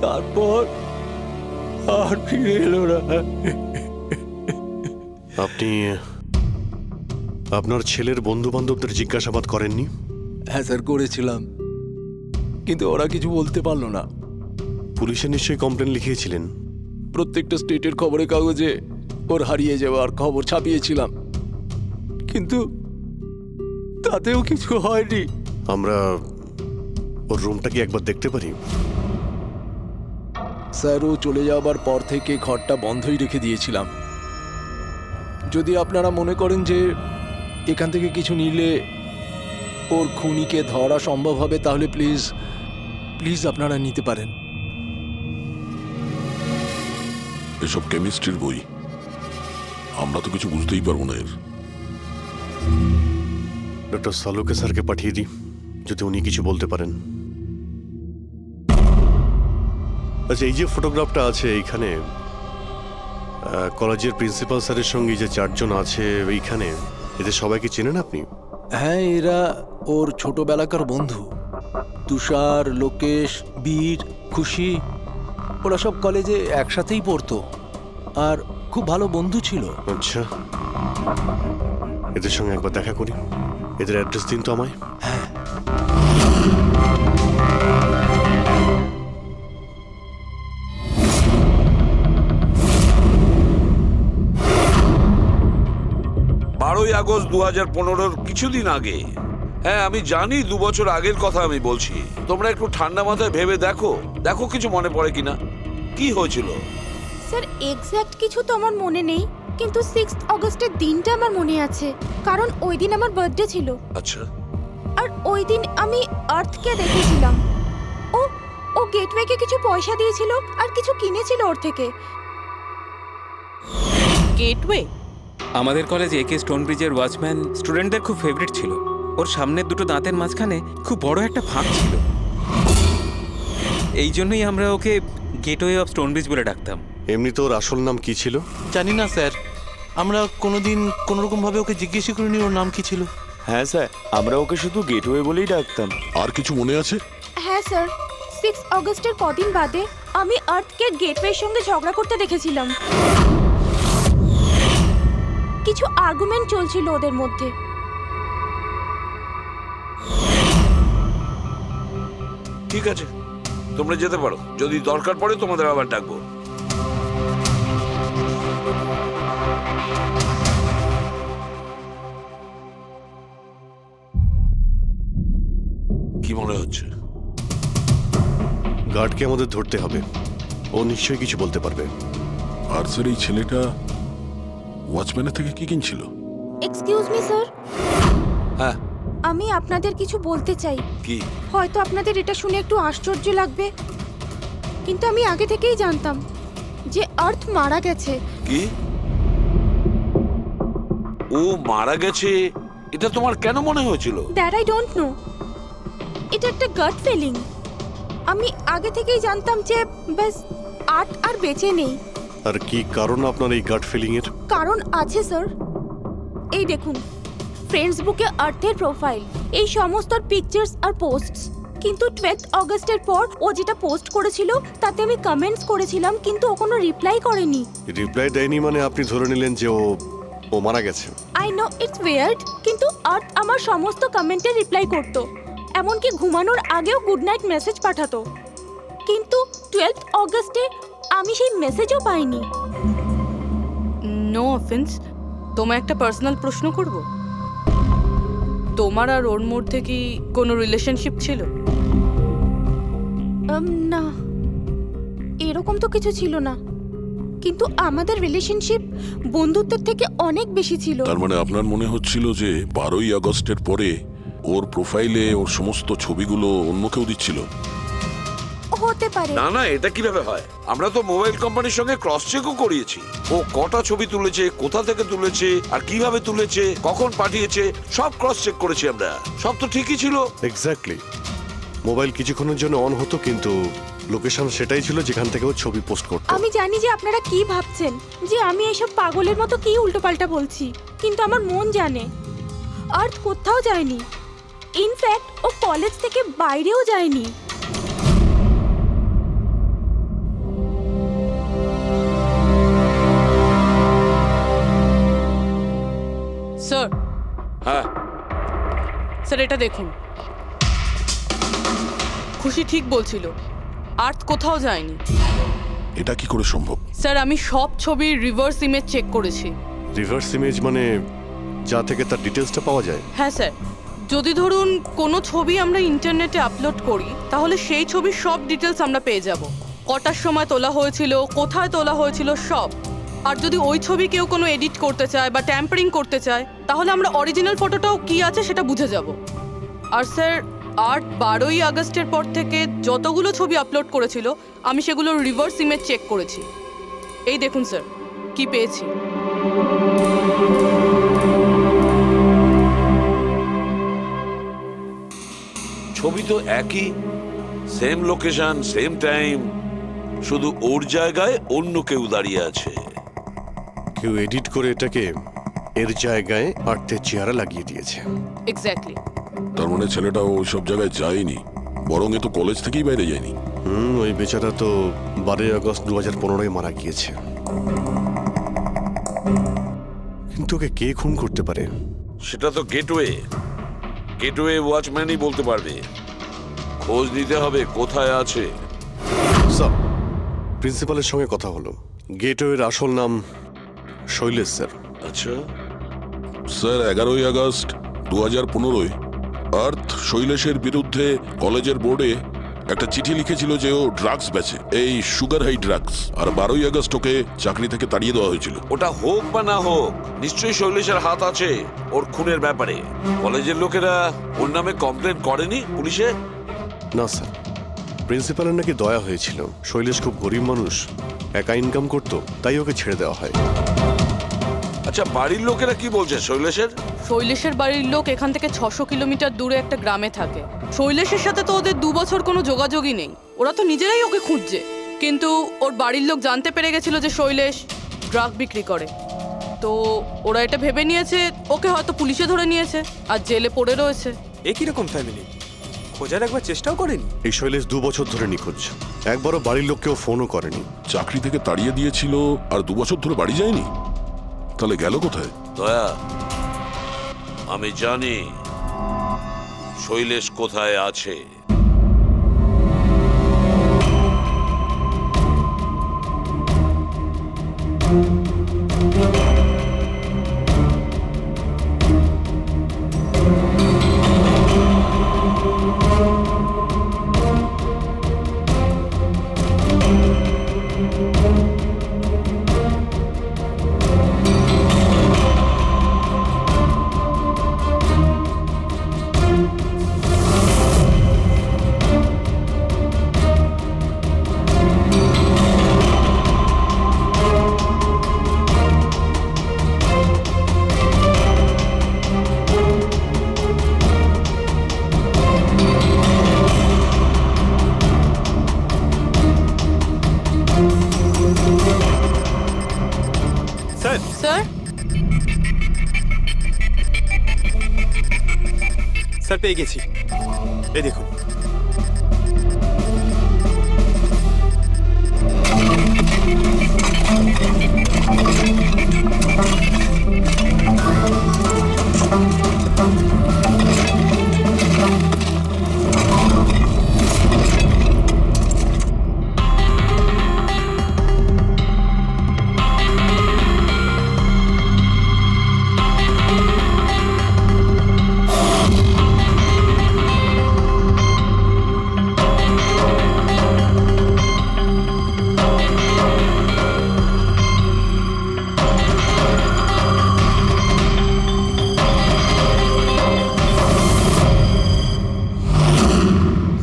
তারপর আর ফিরে এলো না। আপনি আপনার ছেলের বন্ধু বান্ধবদের জিজ্ঞাসাবাদ করেননি? হ্যাঁ স্যার, করেছিলাম, কিন্তু ওরা কিছু বলতে পারলো না। পুলিশে নিশ্চয়ই কমপ্লেন লিখিয়েছিলেন? প্রত্যেকটা স্টেটের খবরের কাগজে ওর হারিয়ে যাওয়ার খবর ছাপিয়েছিলাম, কিন্তু তাতেও কিছু হয়নি। আমরা ওর রুমটা কি একবার দেখতে পারি? স্যার, ও চলে যাওয়ার পর থেকে ঘরটা বন্ধই রেখে দিয়েছিলাম। যদি আপনারা মনে করেন যে এখান থেকে কিছু নিলে ওর খুনিকে ধরা সম্ভব হবে, তাহলে প্লিজ প্লিজ আপনারা নিতে পারেন। এসব কেমিস্ট্রির বই, আমরা তো কিছু বুঝতেই পারবো না এর। ডক্টর সালুকে স্যারকে পাঠিয়ে দিই, যদি উনি কিছু বলতে পারেন। আচ্ছা, এই যে ফটোগ্রাফটা আছে এইখানে, কলেজের প্রিন্সিপাল স্যারের সঙ্গে যে 4 জন আছে এইখানে, এদের সবাইকে চেনেন আপনি? হ্যাঁ, এরা ওর ছোটবেলাকার বন্ধু। তুষার, লোকেশ, বীর, খুশি, ওরা সব কলেজে একসাথেই পড়তো আর খুব ভালো বন্ধু ছিল। আচ্ছা, এদের সঙ্গে একবার দেখা করি। এদের অ্যাড্রেস দিন তো আমায়। হ্যাঁ, বারোই আগস্ট 2015 কিছুদিন আগে। হ্যাঁ আমি জানি 2 বছর আগের কথা আমি বলছি। তোমরা একটু ঠান্ডা মাথায় ভেবে দেখো, দেখো কিছু মনে পড়ে কিনা। কি হয়েছিল? স্যার এক্স্যাক্ট কিছু তো আমার মনে নেই, কিন্তু 6 অগস্টের দিনটা আমার মনে আছে, কারণ ওই দিন আমার বার্থডে ছিল। আচ্ছা, আর ওই দিন আমি আর্থকে দেখেছিলাম। ও গেটওয়েকে কিছু পয়সা দিয়েছিল আর কিছু কিনেছিল ওর থেকে। গেটওয়ে? আমাদের কলেজে একে স্টোন ব্রিজের ওয়াচম্যান স্টুডেন্টদের খুব ফেভারিট ছিল। ওর সামনের দুটো দাঁতের মাঝখানে খুব বড় একটা ফাঁক ছিল। এই জন্যই আমরা ওকে গেটওয়ে অফ স্টোন ব্রিজ বলে ডাকতাম। এমনি তো ওর আসল নাম কি ছিল? জানি না স্যার, আমরা কোনোদিন কোনোরকমভাবে ওকে জিজ্ঞেসই করিনি ওর নাম কি ছিল। হ্যাঁ স্যার, আমরা ওকে শুধু গেটওয়ে বলেই ডাকতাম। আর কিছু মনে আছে? হ্যাঁ স্যার, 6 অগস্টের কদিন বাদে আমি আর্থকে গেটওয়ের সঙ্গে ঝগড়া করতে দেখেছিলাম। কিছু আর্গুমেন্ট চলছিল ওদের মধ্যে। ঠিক আছে, তোমরা যেতে পারো। যদি দরকার পড়ে তোমাদের আবার ডাকবো। কি মনে হচ্ছে? গার্ডকে আমাদের ধরতে হবে, ও নিশ্চয়ই কিছু বলতে পারবে। আর স্যার এই ছেলেটা ওয়াচম্যানের থেকে কি কিনছিল? এক্সকিউজ মি স্যার, হ্যাঁ আমি আপনাদের কিছু বলতে চাই। কি? হয়তো আপনাদের এটা শুনে একটু আশ্চর্য লাগবে, কিন্তু আমি আগে থেকেই জানতাম যে আর্থ মারা গেছে। কি? ও মারা গেছে এটা তোমার কেন মনে হয়েছিল? দ্যাট আই ডোন্ট নো, এটা একটা গাট ফিলিং। আমি আগে থেকেই জানতাম যে ব্যাস আর্থ আর বেঁচে নেই। আর কি কারণ আপনার এই গাট ফিলিং এর? কারণ আছে স্যার, এই দেখুন ফ্রেন্ডস বুকে আর্থের প্রোফাইল, এই সমস্ত পিকচার্স আর পোস্টস। কিন্তু 12 অগস্টের পর ও যেটা পোস্ট করেছিল তাতে আমি কমেন্টস করেছিলাম, কিন্তু ও কোনো রিপ্লাই করেনি। রিপ্লাই দেয়নি মানে আপনি ধরে নিলেন যে ও মারা গেছে? আই নো ইটস ওয়ার্ড, কিন্তু আর্থ আমার সমস্ত কমেন্টে রিপ্লাই করতো, এমনকি ঘুমানোর আগেও গুড নাইট মেসেজ পাঠাতো। কিন্তু 12 অগস্টে আমি সেই মেসেজও পাইনি। নো অফেন্স, তোমায় একটা পার্সোনাল প্রশ্ন করব। তোমার আর ওর মধ্যে কি কোনো রিলেশনশিপ ছিল? না, এরকম তো কিছু ছিল না, কিন্তু আমাদের রিলেশনশিপ বন্ধুত্বের থেকে অনেক বেশি ছিল। তার মানে আপনার মনে হচ্ছিল যে 12ই আগস্টের পরে ওর প্রোফাইলে ওর সমস্ত ছবিগুলো অন্য কেউ দিচ্ছিল? হতে পারে। না না, এটা কিভাবে হয়? আমরা তো মোবাইল কোম্পানির সঙ্গে ক্রস চেকও করিয়েছি। ও কটা ছবি তুলেছে, কোথা থেকে তুলেছে, আর কিভাবে তুলেছে, কখন পাঠিয়েছে, সব ক্রস চেক করেছি আমরা। সব তো ঠিকই ছিল। এক্স্যাক্টলি, মোবাইল কিছুক্ষণের জন্য অন হতো, কিন্তু লোকেশন সেটাই ছিল যেখান থেকে ও ছবি পোস্ট করতো। আমি জানি যে আপনারা কি ভাবছেন, যে আমি এসব পাগলের মতো কি উল্টোপাল্টা বলছি, কিন্তু আমার মন জানে আর্থ কোথাও যায়নি। ইনফ্যাক্ট ও কলেজ থেকে বাইরেও যায়নি। স্যার, হ্যাঁ স্যার এটা দেখুন, খুশি ঠিক বলছিল, আর্থ কোথাও যায়নি। এটা কি করে সম্ভব? স্যার আমি সব ছবির রিভার্স ইমেজ চেক করেছি। রিভার্স ইমেজ মানে যা থেকে তার ডিটেলসটা পাওয়া যায়? হ্যাঁ স্যার, যদি ধরুন কোনো ছবি আমরা ইন্টারনেটে আপলোড করি, তাহলে সেই ছবির সব ডিটেলস আমরা পেয়ে যাব। কটার সময় তোলা হয়েছিল, কোথায় তোলা হয়েছিল, সব। আর যদি ওই ছবি কেউ কোনো এডিট করতে চায় বা ট্যাম্পারিং করতে চায়, তাহলে আমরা অরিজিনাল ফটোটাও কি আছে সেটা বুঝে যাব। আর স্যার আর্ট 12ই আগস্টের পর থেকে যতগুলো ছবি আপলোড করেছিল, আমি সেগুলোর রিভার্স ইমেজ চেক করেছি। এই দেখুন স্যার কি পেয়েছি। ছবি তো একই, সেম লোকেশন, সেম টাইম, শুধু ওর জায়গায় অন্য কেউ দাঁড়িয়ে আছে। কেউ এডিট করে এটাকে এর জায়গায় আর্থের চেহারা লাগিয়ে দিয়েছে। এক্স্যাক্টলি। তার মানে ছেলেটা ওই সব জায়গায় যায়নি, বরং এ তো কলেজ থেকেই বাইরে যায়নি। ওই বেচারা তো 12 আগস্ট 2015 মারা গিয়েছে। কিন্তু ওকে কে খুন করতে পারে? সেটা তো গেটওয়ে ওয়াচম্যানই বলতে পারবে। খোঁজ নিতে হবে কোথায় আছে। স্যার, প্রিন্সিপালের সঙ্গে কথা হলো। গেটওয়ের আসল নাম শৈলেশ স্যার। আচ্ছা, স্যার 11 আগস্ট 2015 আর্থ শৈলেশের বিরুদ্ধে কলেজের বোর্ডে একটা চিঠি লিখেছিল যে ও ড্রাগস বেচে, এই সুগার হাই ড্রাগস। আর 12 আগস্ট ওকে চাকরি থেকে তাড়িয়ে দেওয়া হয়েছিল। ওটা হোক বা না হোক, নিশ্চয়ই শৈলেশের হাত আছে ওর খুনের ব্যাপারে। কলেজের লোকেরা ওর নামে কমপ্লেন করেনি পুলিশে? না স্যার, প্রিন্সিপালের নাকি দয়া হয়েছিল। শৈলেশ খুব গরিব মানুষ, একা ইনকাম করতো, তাই ওকে ছেড়ে দেওয়া হয়। আচ্ছা, বাড়ির লোকেরা কি বলছে শৈলেশের? শৈলেশের বাড়ির লোক এখান থেকে 600 কিলোমিটার দূরে একটা গ্রামে থাকে। শৈলেশের সাথে তো ওদের 2 বছর কোনো যোগাযোগই নেই। ওরা তো নিজেরাই ওকে খুঁজছে। কিন্তু ওর বাড়ির লোক জানতে পেরে গেছিল যে শৈলেশ ড্রাগ বিক্রি করে, তো ওরা এটা ভেবে নিয়েছে ওকে হয়তো পুলিশে ধরে নিয়েছে আর জেলে পড়ে রয়েছে। এ কিরকম ফ্যামিলি? খোঁজার একবার চেষ্টাও করেনি? এই শৈলেশ 2 বছর ধরে নিখোঁজ। একবারও বাড়ির লোককেও ফোনও করেনি। চাকরি থেকে তাড়িয়ে দিয়েছিল আর 2 বছর ধরে বাড়ি যায়নি, তাহলে গেল কোথায়? দয়া, আমি জানি শৈলেশ কোথায় আছে। স্যার, স্যার, স্যার পেয়ে গেছি। এই দেখুন।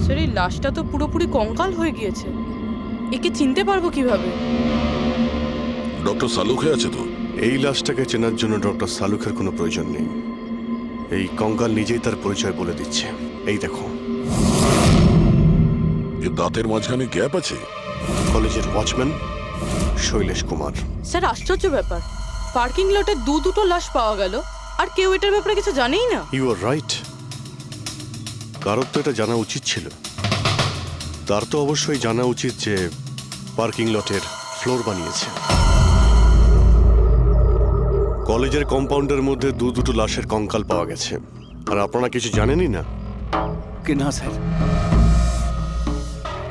স্যার, এই লাশটা তো পুরোপুরি কঙ্কাল হয়ে গিয়েছে। একে চিনতে পারবো কিভাবে? ডক্টর সালুখে আছে তো? এই লাশটাকে চেনার জন্য ডক্টর সালুখের কোনো প্রয়োজন নেই। এই কঙ্কাল নিজেই তার পরিচয় বলে দিচ্ছে। এই দেখো, এর দাঁতের মাঝখানে গ্যাপ আছে। কলেজের ওয়াচম্যান শৈলেশ কুমার। স্যার, আশ্চর্য ব্যাপার, পার্কিং লটে দুটো লাশ পাওয়া গেল আর কেউ এটার ব্যাপারে কিছু জানেই না। You are right. কারোর তো এটা জানা উচিত ছিল। তার তো অবশ্যই জানা উচিত যে পার্কিং লটের ফ্লোর বানিয়েছে। কলেজের কম্পাউন্ডের মধ্যে দুটো লাশের কঙ্কাল পাওয়া গেছে, আর আপনারা কিছু জানেনই না? কি না স্যার?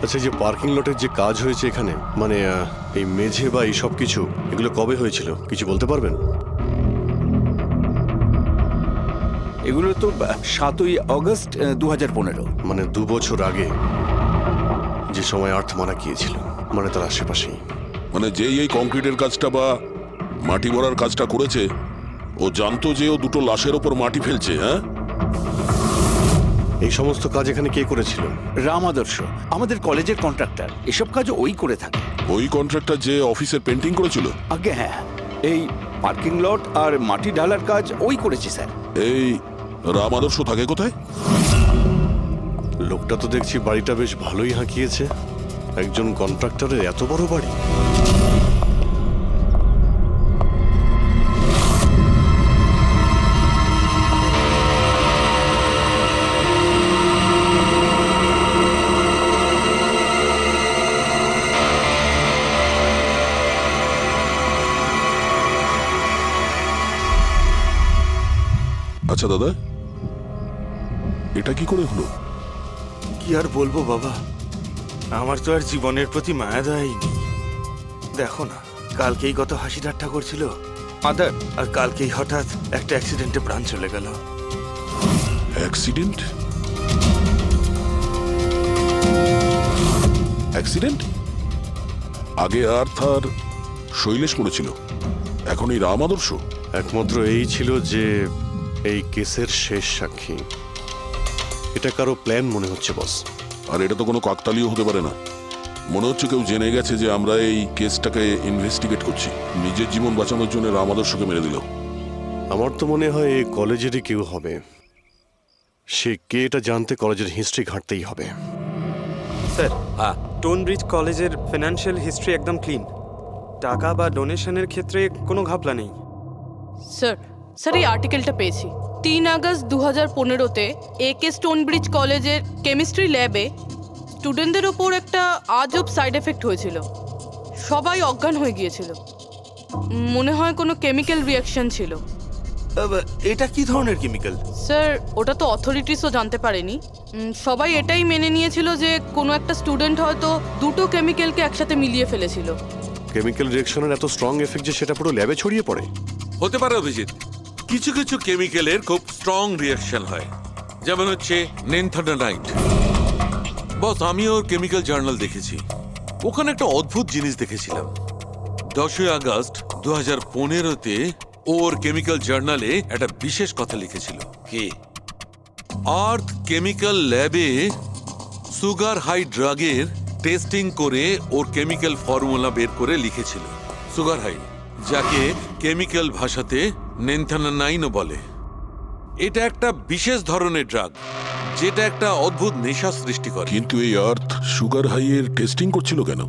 আচ্ছা, যে পার্কিং লটের যে কাজ হয়েছে এখানে, মানে এই মেঝে বা এই সব কিছু, এগুলো কবে হয়েছিল কিছু বলতে পারবেন? এগুলো তো 7ই আগস্ট 2015। মানে 2 বছর আগে, যে সময় আর্থ মারা গিয়েছিল, মানে তার আশেপাশেই। মানে যেই এই কংক্রিটের কাজটা বা মাটি ভরার কাজটা করেছে, ও জানতো যে ও 2 লাশের ওপর মাটি ফেলছে। হ্যাঁ, এই সমস্ত কাজ এখানে কে করেছিল? রাম আদর্শ, আমাদের কলেজের কন্ট্রাক্টর। এসব কাজ ওই করে থাকে। ওই কন্ট্রাক্টর যে অফিসের পেন্টিং করেছিল? আগে হ্যাঁ, এই পার্কিং লট আর মাটি ঢালার কাজ ওই করেছে স্যার। এই রাম আদর্শ থাকে কোথায়? লোকটা তো দেখছি বাড়িটা বেশ ভালোই হাঁকিয়েছে। একজন কন্ট্রাক্টরের এত বড় বাড়ি। আচ্ছা দাদা, এটা কি করে হলো? কি আর বলবো বাবা, আমার তো আর জীবনের প্রতি মায়া দেয়নি। দেখো না, কালকেই কত হাসি ঠাট্টা করছিল আদার, আর কালকেই হঠাৎ একটা অ্যাক্সিডেন্টে প্রাণ চলে গেল। অ্যাক্সিডেন্ট? অ্যাক্সিডেন্ট? আগে আর্থ আর শৈলেশ পড়েছিল, এখন এই রাম আদর্শ। একমাত্র এই ছিল যে এই কেসের শেষ সাক্ষী। এটা কারো প্ল্যান মনে হচ্ছে বস। আর এটা তো কোনো কাকতালীয় হতে পারে না। মনে হচ্ছে কেউ জেনে গেছে যে আমরা এই কেসটাকে ইনভেস্টিগেট করছি, নিজের জীবন বাঁচানোর জন্য রাম আদর্শকে মেরে দিল। আমার তো মনে হয় এই কলেজেরই কেউ হবে। সে কে এটা জানতে কলেজের হিস্ট্রি ঘাঁটতেই হবে। স্যার, টোনব্রিজ কলেজের ফিনান্সিয়াল হিস্ট্রি একদম ক্লিন। টাকা বা ডোনেশনের ক্ষেত্রে কোনো ঘাপলা নেই। স্যার, স্যার এই আর্টিকেলটা পেয়েছি। 3 আগস্ট 2015-তে AK স্টোনব্রিজ কলেজের কেমিস্ট্রি ল্যাবে স্টুডেন্টদের ওপর একটা আজব সাইড এফেক্ট হয়েছিল। সবাই অজ্ঞান হয়ে গিয়েছিল। মনে হয় কোনো কেমিক্যাল রিয়াকশন ছিল। এটা কি ধরনের কেমিক্যাল? স্যার, ওটা তো অথরিটিসও জানতে পারেনি। সবাই এটাই মেনে নিয়েছিল যে কোনো একটা স্টুডেন্ট হয়তো দুটো কেমিক্যালকে একসাথে মিলিয়ে ফেলেছিল। কেমিক্যাল রিঅ্যাকশনের এত স্ট্রং এফেক্ট যে সেটা পুরো ল্যাবে ছড়িয়ে পড়ে। হতে পারে অভিজিৎ, কিছু কিছু কেমিক্যালের খুব স্ট্রং রিয়াকশন হয়, যেমন হচ্ছে নেনথানাইট। বস, আমি ওর কেমিক্যাল জার্নাল দেখেছি, ওখানে একটা অদ্ভুত জিনিস দেখেছিলাম। 10 আগস্ট 2015-তে ওর কেমিক্যাল জার্নালে একটা বিশেষ কথা লিখেছিল। কি? আর্থ কেমিক্যাল ল্যাবে সুগার হাই ড্রাগের টেস্টিং করে ওর কেমিক্যাল ফর্মুলা বের করে লিখেছিল সুগার হাই, যাকে কেমিক্যাল ভাষাতে নেনথানাইনও বলে। এটা একটা বিশেষ ধরনের ড্রাগ, যেটা একটা অদ্ভুত নেশা সৃষ্টি করে। কিন্তু এই আর্থ সুগার হাইয়ের টেস্টিং করছিল কেন?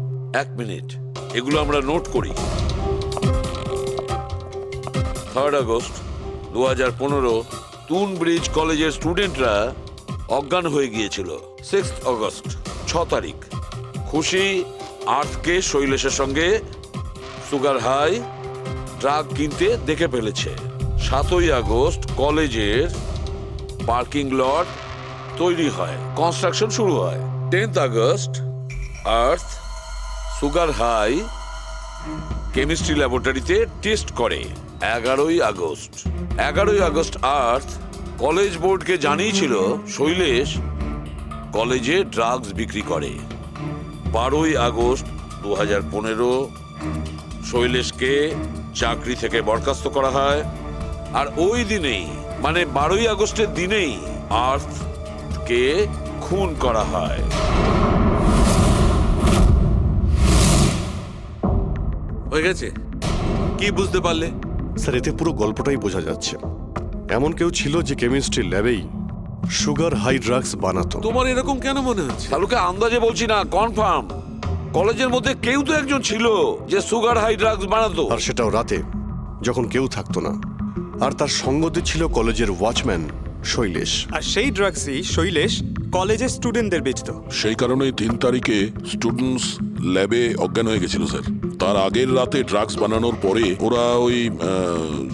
1 মিনিট, এগুলো আমরা নোট করি। 3 আগস্ট 2015 টুনব্রিজ কলেজের স্টুডেন্টরা অজ্ঞান হয়ে গিয়েছিল। 6 আগস্ট 6 তারিখ খুশি আর্থকে শৈলেশের সঙ্গে সুগার হাই ড্রাগ কিনতে দেখে ফেলেছে। 7 আগস্ট কলেজের পার্কিং লট তৈরি হয়, কনস্ট্রাকশন শুরু হয়। 10 আগস্ট আর্থ সুগার হাই কেমিস্ট্রি ল্যাবরেটরিতে টেস্ট করে। 11 আগস্ট আর্থ কলেজ বোর্ডকে জানিয়েছিল শৈলেশ কলেজে ড্রাগস বিক্রি করে। 12 আগস্ট 2015 শৈলেশকে চাকরি থেকে বরখাস্ত করা হয়। আর ওই দিনেই, মানে 12 আগস্টের দিনেই আর্থকে খুন করা হয়। হয়ে গেছে? কি বুঝতে পারলে? স্যার, এতে পুরো গল্পটাই বোঝা যাচ্ছে। এমন কেউ ছিল যে কেমিস্ট্রি ল্যাবেই সুগার হাই ড্রাগস বানাতো। তোমার এরকম কেন মনে হচ্ছে? তাহলে আন্দাজে বলছি না, কনফার্ম কলেজের মধ্যে কেউ তো একজন ছিল যে সুগার হাই ড্রাগস বানাতো। আর সেটাও রাতে, যখন কেউ থাকতো না। আর তার সঙ্গতে ছিল কলেজের ওয়াচম্যান শৈলেশ। আর সেই ড্রাগসই শৈলেশ কলেজের স্টুডেন্টদের বেচতো। সেই কারণে 3 তারিখে স্টুডেন্টস ল্যাবে অজ্ঞান হয়ে গেছিল স্যার। তার আগের রাতে ড্রাগস বানানোর পরে ওরা ওই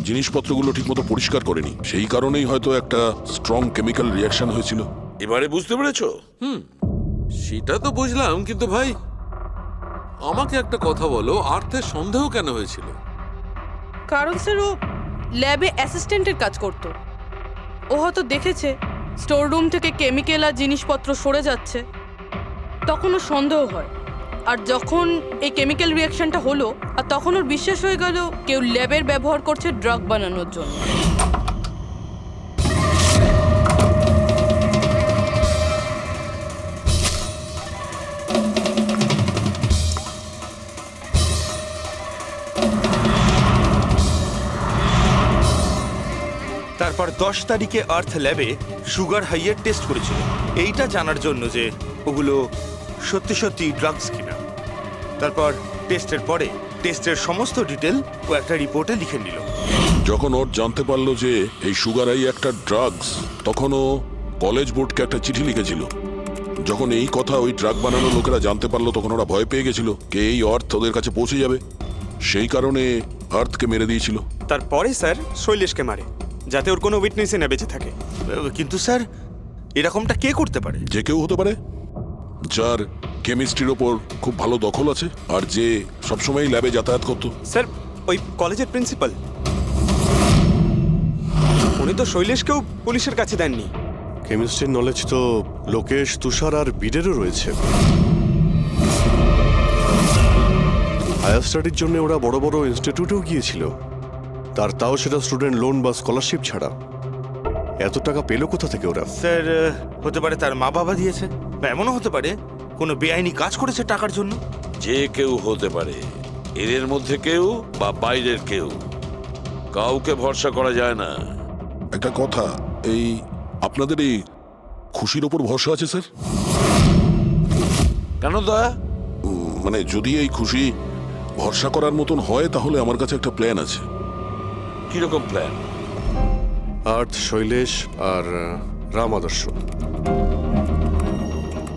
জিনিসপত্রগুলো ঠিকমতো পরিষ্কার করেনি, সেই কারণেই হয়তো একটা স্ট্রং কেমিক্যাল রিয়াকশন হয়েছিল। এবারে বুঝতে পেরেছো? সেটা তো বুঝলাম, কিন্তু ভাই আমাকে একটা কথা বলো, আর্থের সন্দেহ কেন হয়েছিল? কারণ স্যার ও ল্যাবে অ্যাসিস্ট্যান্টের কাজ করত। ও হয়তো দেখেছে স্টোর রুম থেকে কেমিক্যাল আর জিনিসপত্র সরে যাচ্ছে, তখন ওর সন্দেহ হয়। আর যখন এই কেমিক্যাল রিয়াকশনটা হলো, আর তখন ওর বিশ্বাস হয়ে গেল কেউ ল্যাবের ব্যবহার করছে ড্রাগ বানানোর জন্য। তারপর 10 তারিখে আর্থ ল্যাবে সুগার হাইয়ের টেস্ট করেছিল, এইটা জানার জন্য যে ওগুলো সত্যি সত্যি ড্রাগস কিনা। তারপর টেস্টের পরে টেস্টের সমস্ত ডিটেল ও একটা রিপোর্টে লিখে নিল। যখন ওর জানতে পারলো যে এই সুগার হাই একটা ড্রাগস, তখন ও কলেজ বোর্ডকে একটা চিঠি লিখেছিল। যখন এই কথা ওই ড্রাগ বানানোর লোকেরা জানতে পারলো, তখন ওরা ভয় পেয়ে গেছিল কে এই আর্থ ওদের কাছে পৌঁছে যাবে, সেই কারণে আর্থকে মেরে দিয়েছিল। তারপরে স্যার শৈলেশকে মারে। যাতে ওর কোনো উইটনেসই না বেঁচে থাকে। কিন্তু স্যার এরকমটা কে করতে পারে? যে কেউ হতে পারে, যার কেমিস্ট্রির ওপর খুব ভালো দখল আছে আর যে সবসময় ল্যাবে যাতায়াত করতো। স্যার ওই কলেজের প্রিন্সিপাল, উনি তো শৈলেশকেও পুলিশের কাছে দেননি। কেমিস্ট্রির নলেজ তো লোকেশ, তুষার আর বীরেরও রয়েছে। হায়ার স্টাডির জন্য ওরা বড় বড় ইনস্টিটিউটেও গিয়েছিল, তাও সেটা স্টুডেন্ট লোন বা স্কলারশিপ ছাড়া। এত টাকা পেলো কোথা থেকে ওরা? স্যার হতে পারে তার মা বাবা দিয়েছে, বা এমনও হতে পারে কোনো বেআইনি কাজ করেছে টাকার জন্য। যে কেউ হতে পারে, এদের মধ্যে কেউ বা বাইরের কেউ, কাউকে ভরসা করা যায় না। একটা কথা, এই আপনাদের এই খুশির ওপর ভরসা আছে স্যার? কেন দা? মানে যদি এই খুশি ভরসা করার মতন হয় তাহলে আমার কাছে একটা প্ল্যান আছে। কিরকম প্ল্যান? আর্থ, শৈলেশ আর রাম আদর্শ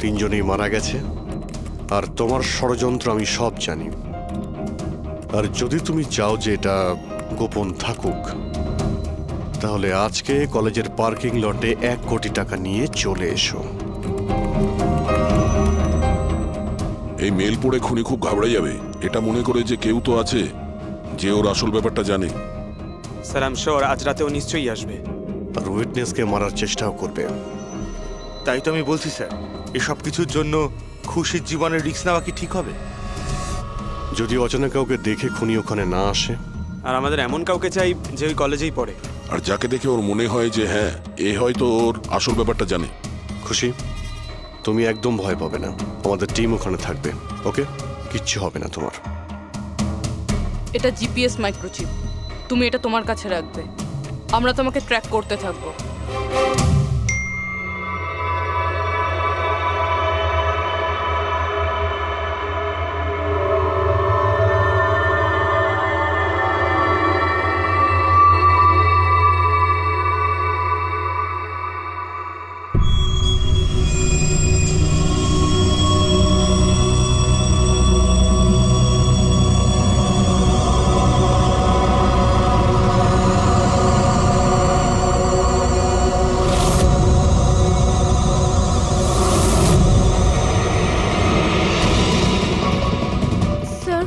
তিনজনেই মারা গেছে, আর তোমার ষড়যন্ত্র আমি সব জানি। আর যদি তুমি চাও যে এটা গোপন থাকুক, তাহলে আজকে কলেজের পার্কিং লটে 1 কোটি টাকা নিয়ে চলে এসো। এই মেল পড়ে খুনি খুব ঘাবড়ে যাবে, এটা মনে করে যে কেউ তো আছে যে ওর আসল ব্যাপারটা জানে। স্যার আই এম শিওর আজ রাতে ও নিশ্চয়ই আসবে। আর উইটনেসকে মারার চেষ্টাও করবে। তাই তো আমি বলছি স্যার, এসব কিছুর জন্য খুশির জীবনের রিস্ক নেওয়া কি ঠিক হবে? যদি অচেনা কাউকে দেখে খুনি ওখানে না আসে। আর আমাদের এমন কাউকে চাই যে ওই কলেজেই পড়ে। আর যাকে দেখে ওর মনে হয় যে হ্যাঁ, এ হয়তো ওর আসল ব্যাপারটা জানে। খুশি, তুমি একদম ভয় পাবে না, আমাদের টিম ওখানে থাকবে। ওকে, কিচ্ছু হবে না তোমার। এটা জিপিএস মাইক্রোচিপ, তুমি এটা তোমার কাছে রাখবে, আমরা তোমাকে ট্র্যাক করতে থাকবো। স্যার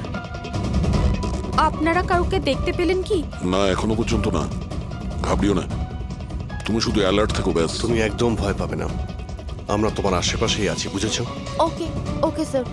আপনারা কাউকে দেখতে পেলেন কি? না, এখনো পর্যন্ত না। ঘাবড়িও না, তুমি শুধু অ্যালার্ট থেকো ব্যাস। তুমি একদম ভয় পাবে না, আমরা তোমার আশেপাশেই আছি, বুঝেছো? ওকে ওকে স্যার।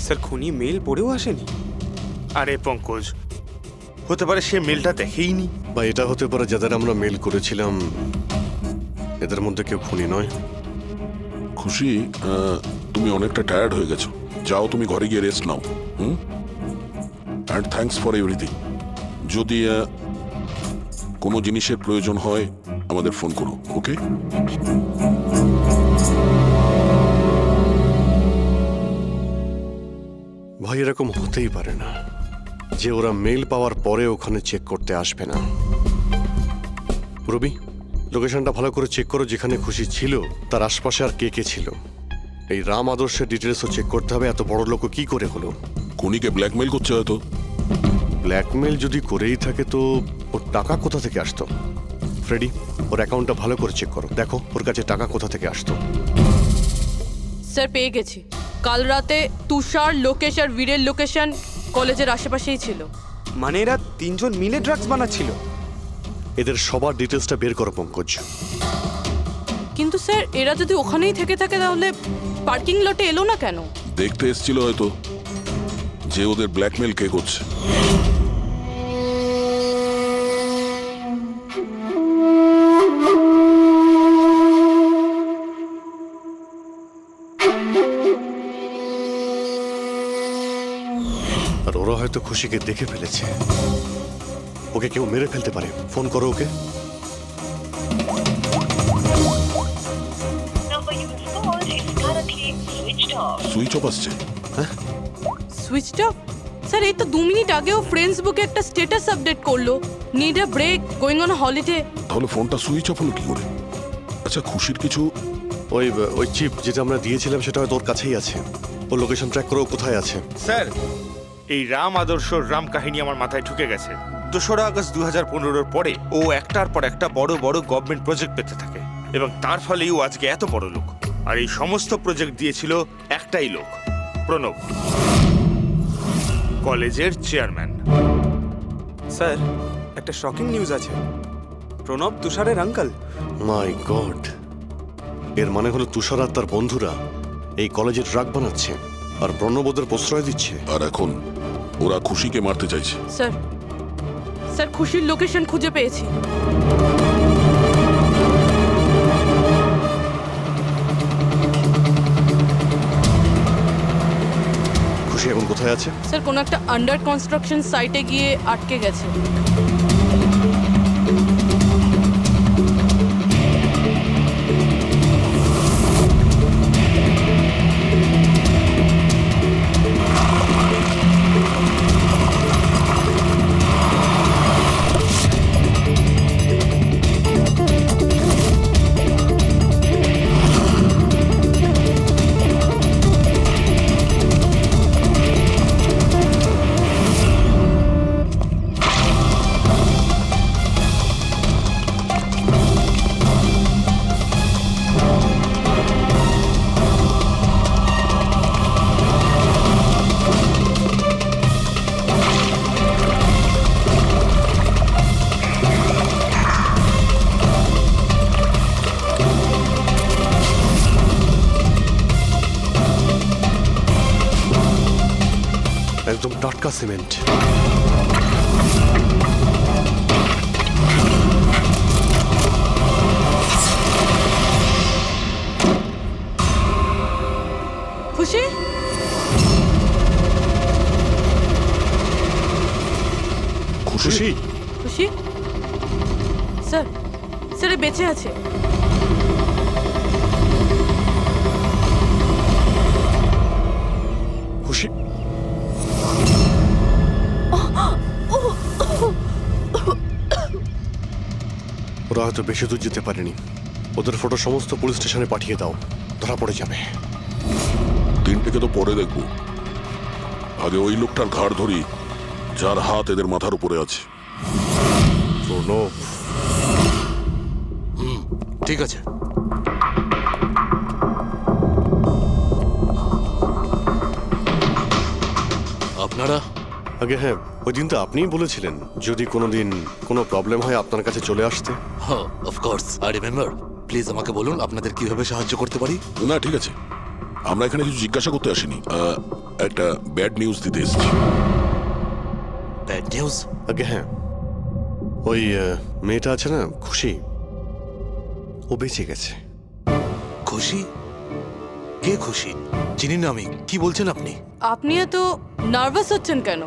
স্যার খুনি মেল পড়েও আসেনি? আরে পঙ্কজ, হতে পারে সে মেলটা দেখেইনি। বা এটা হতে পারে যাদের আমরা মেল করেছিলাম এদের মধ্যে কেউ খুনি নয়। খুশি, তুমি অনেকটা টায়ার্ড হয়ে গেছো, যাও তুমি ঘরে গিয়ে rest now. And thanks for everything. যদি কোনো জিনিসের প্রয়োজন হয় আমাদের ফোন করো, ওকে? ভাই এরকম হতেই পারে না যে ওরা মেল পাওয়ার পরে ওখানে চেক করতে আসবে না। রবি, লোকেশনটা ভালো করে চেক করো, যেখানে খুশি ছিল তার আশপাশে আর কে কে ছিল। এই রাম আদর্শের ডিটেলসও চেক করতে হবে, এত বড় লোক কি করে হলো। খুনিকে ব্ল্যাকমেল করছে হয়তো। ব্ল্যাকমেল যদি করেই থাকে তো ওর টাকা কোথা থেকে আসতো? ফ্রেডি, ওর অ্যাকাউন্টটা ভালো করে চেক করো, দেখো ওর কাছে টাকা কোথা থেকে আসতো। স্যার পেয়ে গেছি, কাল রাতে তুষার, লোকেশ আর বীরের লোকেশন কলেজের আশেপাশেই ছিল। মানে এরা তিনজন মিলে ড্রাগস বানাচ্ছিল? এদের সবার ডিটেলসটা বের করো পঙ্কজ। কিন্তু স্যার এরা যদি ওখানেই থেকে থাকে তাহলে পার্কিং লটে এলো না কেন? দেখতে এসেছিল হয়তো যে ওদের ব্ল্যাকমেল কে করছে। আর ওরা হয়তো হয়তো খুশিকে দেখে ফেলেছে। ওকে কেউ মেরে ফেলতে পারে। ফোন করো ওকে। সুইচ অফ আসছে। Switch off? স্যার এই তো 2 মিনিট আগেও ফেসবুকে একটা স্ট্যাটাস আপডেট করলো, need a break, going on holiday. তাহলে ফোনটা সুইচ অফ হলো কি করে? আচ্ছা, খুশির কিছু ওই চিপ যেটা আমরা দিয়েছিলাম সেটা হয়তো ওর কাছেই আছে। ও লোকেশন ট্র্যাক করো কোথায় আছে। স্যার, এই রাম আদর্শর রাম কাহিনী আমার মাথায় ঢুকে গেছে। 2রা আগস্ট 2015-র পরে ও একটার পর একটা বড় বড় গভর্নমেন্ট প্রজেক্ট পেতে থাকে এবং তার ফলেই ও আজকে এত বড় লোক। আর এই সমস্ত প্রজেক্ট দিয়েছিল একটাই লোক, প্রণব, কলেজের চেয়ারম্যান। স্যার, একটা শকিং নিউজ আছে। প্রণব তুষারের আঙ্কেল। মাই গড, এর মানে হলো তুষার আর তার বন্ধুরা এই কলেজে ড্রাগ বানাচ্ছে আর প্রণব ওদের প্রশ্রয় দিচ্ছে। আর এখন ওরা খুশিকে মারতে চাইছে। স্যার, স্যার খুশির লোকেশন খুঁজে পেয়েছি। খুশি এখন কোথায় আছে? স্যার কোনো একটা আন্ডার কনস্ট্রাকশন সাইটে গিয়ে আটকে গেছে। একদম টাটকা সিমেন্ট। খুশি? খুশি? খুশি? স্যার, স্যার এ বেঁচে আছে। খুশি? ওরা হয়তো বেশি দূর যেতে পারেনি। ওদের ফটো সমস্ত পুলিশ স্টেশনে পাঠিয়ে দাও, ধরা পড়ে যাবে। 3টেকে তো পরে দেখবো, আগে ওই লোকটার ঘাড় ধরি যার হাত এদের মাথার উপরে আছে। প্রণব। ঠিক আছে। আপনারা? আগে হ্যাঁ, ওই দিন তো আপনিই বলেছিলেন যদি কোনোদিন কোনো প্রবলেম হয় আপনার কাছে চলে আসতে। হ্যাঁ, অফকোর্স আই রিমেম্বার। প্লিজ আমাকে বলুন আপনাদের কিভাবে সাহায্য করতে পারি। না ঠিক আছে, আমরা এখানে কিছু জিজ্ঞাসা করতে আসিনি, একটা ব্যাড নিউজ দিতে এসেছি। Bad news? আগে হ্যাঁ, ওই মেয়েটা আছে না খুশি, ও বেঁচে গেছে। খুশি? কে খুশি? চিনি না আমি। কি বলছেন আপনি? আপনি এত নার্ভাস হচ্ছেন কেন?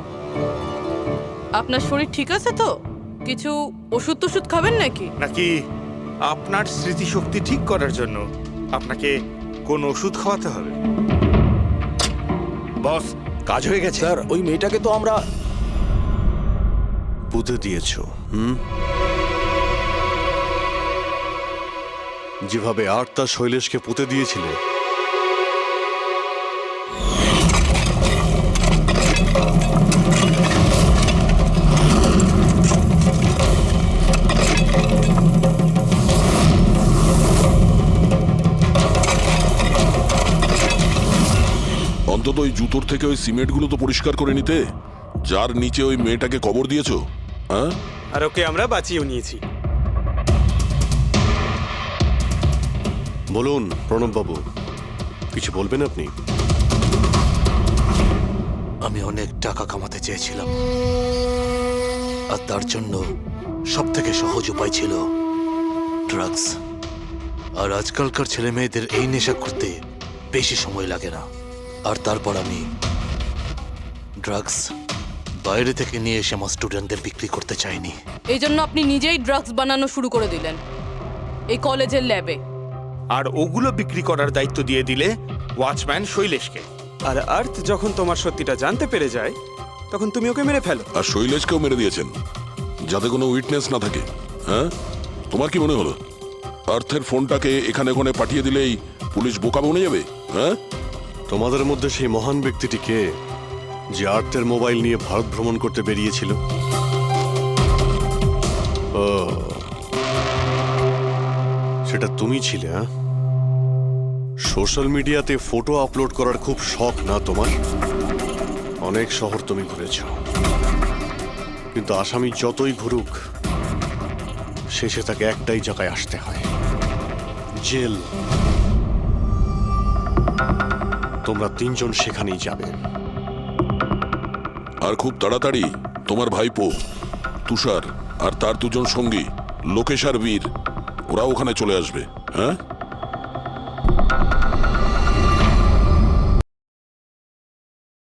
আপনার শরীর ঠিক আছে তো? কিছু ওষুধ টষুধ খাবেন নাকি? নাকি আপনার স্মৃতিশক্তি ঠিক করার জন্য আপনাকে কোন ওষুধ খাওয়াতে হবে? বস, কাজ হয়ে গেছে। স্যার, ওই মেয়েটাকে তো আমরা পুঁতে দিয়েছো। যেভাবে আর্তা শৈলেশকে পুঁতে দিয়েছিলে, অন্তত ওই জুতোর থেকে ওই সিমেন্টগুলো তো পরিষ্কার করে নিতে, যার নিচে ওই মেয়েটাকে কবর দিয়েছো। হ্যাঁ, আর ওকে আমরা বাঁচিয়েও নিয়েছি। বলুন প্রণব বাবু, কিছু বলবেন আপনি? আমি অনেক টাকা কামাতে চেয়েছিলাম, আর তার জন্য সব থেকে সহজ উপায় ছিল ড্রাগস। আর আজকালকার ছেলে মেয়েদের এই নেশা করতে বেশি সময় লাগে না। আর তারপর আমি ড্রাগস বাইরে থেকে নিয়ে এসে আমার স্টুডেন্টদের বিক্রি করতে চাইনি। এই জন্য আপনি নিজেই ড্রাগস বানানো শুরু করে দিলেন এই কলেজের ল্যাবে। আর ওগুলো বিক্রি করার দায়িত্ব দিয়ে দিলে ওয়াচম্যান শৈলেশকে। আর আর্থ যখন তোমার সত্যিটা জানতে পেরে যায় তখন তুমি ওকে মেরে ফেলো। আর শৈলেশকেও মেরে দিয়েছেন যাতে কোনো উইটনেস না থাকে। হ্যাঁ, তোমার কি মনে হলো আর্থের ফোনটাকে এখানে ওখানে পাঠিয়ে দিলেই পুলিশ বোকা বনে যাবে? হ্যাঁ, তোমাদের মধ্যে সেই মহান ব্যক্তিটি কে যে আর্থের মোবাইল নিয়ে ভারত ভ্রমণ করতে বেরিয়েছিল? ও, সেটা তুমি ছিলে? হ্যাঁ, সোশ্যাল মিডিয়াতে ফটো আপলোড করার খুব শখ না তোমার? অনেক শহর তুমি ঘুরেছ, কিন্তু আসামি যতই ঘুরুক শেষে তাকে একটাই জায়গায় আসতে হয়, জেল। তোমরা তিনজন সেখানেই যাবে। আর খুব তাড়াতাড়ি তোমার ভাইপো তুষার আর তার দুজন সঙ্গী লোকেশ আর বীর ওরা ওখানে চলে আসবে। হ্যাঁ,